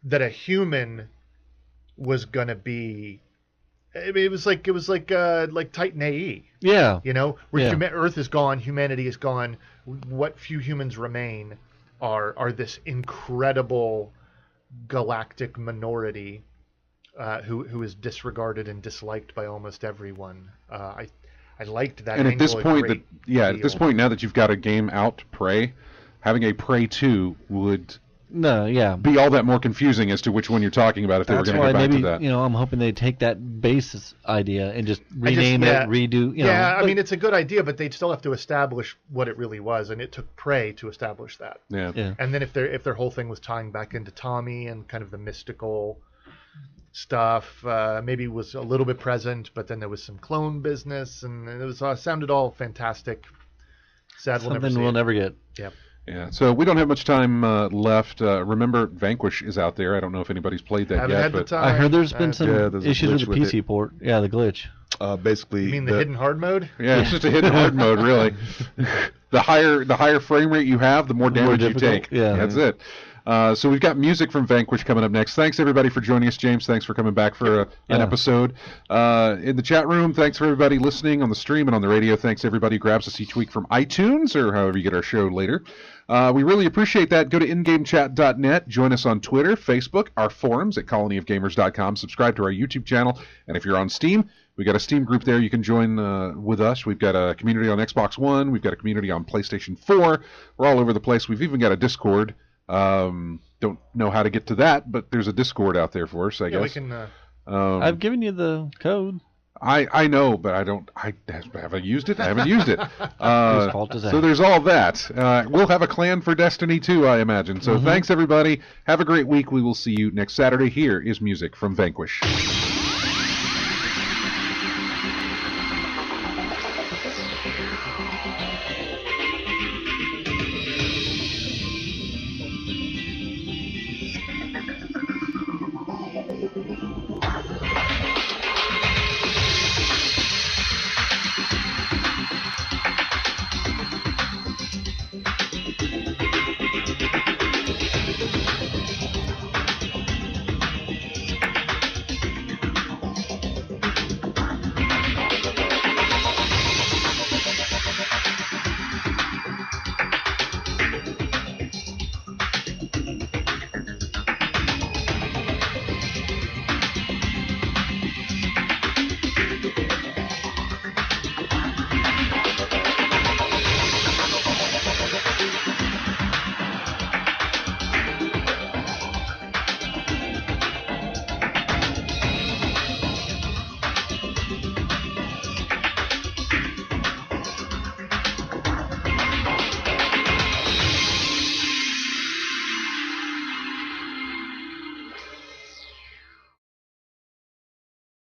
that a human was gonna be. It was like Titan AE. Yeah. Where Earth is gone, humanity is gone. What few humans remain are this incredible galactic minority who is disregarded and disliked by almost everyone. I liked that. And at this point, at this point, now that you've got a game out, Prey, having a Prey 2 would be all that more confusing as to which one you're talking about if they were going to go back to that. I'm hoping they take that basis idea and just rename it, redo. I mean, it's a good idea, but they'd still have to establish what it really was, and it took Prey to establish that. Yeah. And then if their whole thing was tying back into Tommy and kind of the mystical stuff, maybe was a little bit present, but then there was some clone business, and it was sounded all fantastic. Sad we'll never get. Yep. Yeah, so we don't have much time left. Remember, Vanquish is out there. I don't know if anybody's played that yet, but I heard there's been some issues with the PC port. Yeah, the glitch. Basically, you mean the hidden hard mode? Yeah, it's just a hidden hard mode, really. The higher frame rate you have, the more damage you take. Yeah, that's it. So we've got music from Vanquish coming up next. Thanks, everybody, for joining us. James, thanks for coming back for an episode. In the chat room, thanks for everybody listening on the stream and on the radio. Thanks, everybody who grabs us each week from iTunes or however you get our show later. We really appreciate that. Go to ingamechat.net. Join us on Twitter, Facebook, our forums at colonyofgamers.com. Subscribe to our YouTube channel. And if you're on Steam, we got a Steam group there. You can join with us. We've got a community on Xbox One. We've got a community on PlayStation 4. We're all over the place. We've even got a Discord. Don't know how to get to that, but there's a Discord out there for us, I guess. We can, I've given you the code. I know, but I haven't used it. I haven't used it. Whose fault is that? So there's all that. We'll have a clan for Destiny 2, I imagine. So thanks, everybody. Have a great week. We will see you next Saturday. Here is music from Vanquish.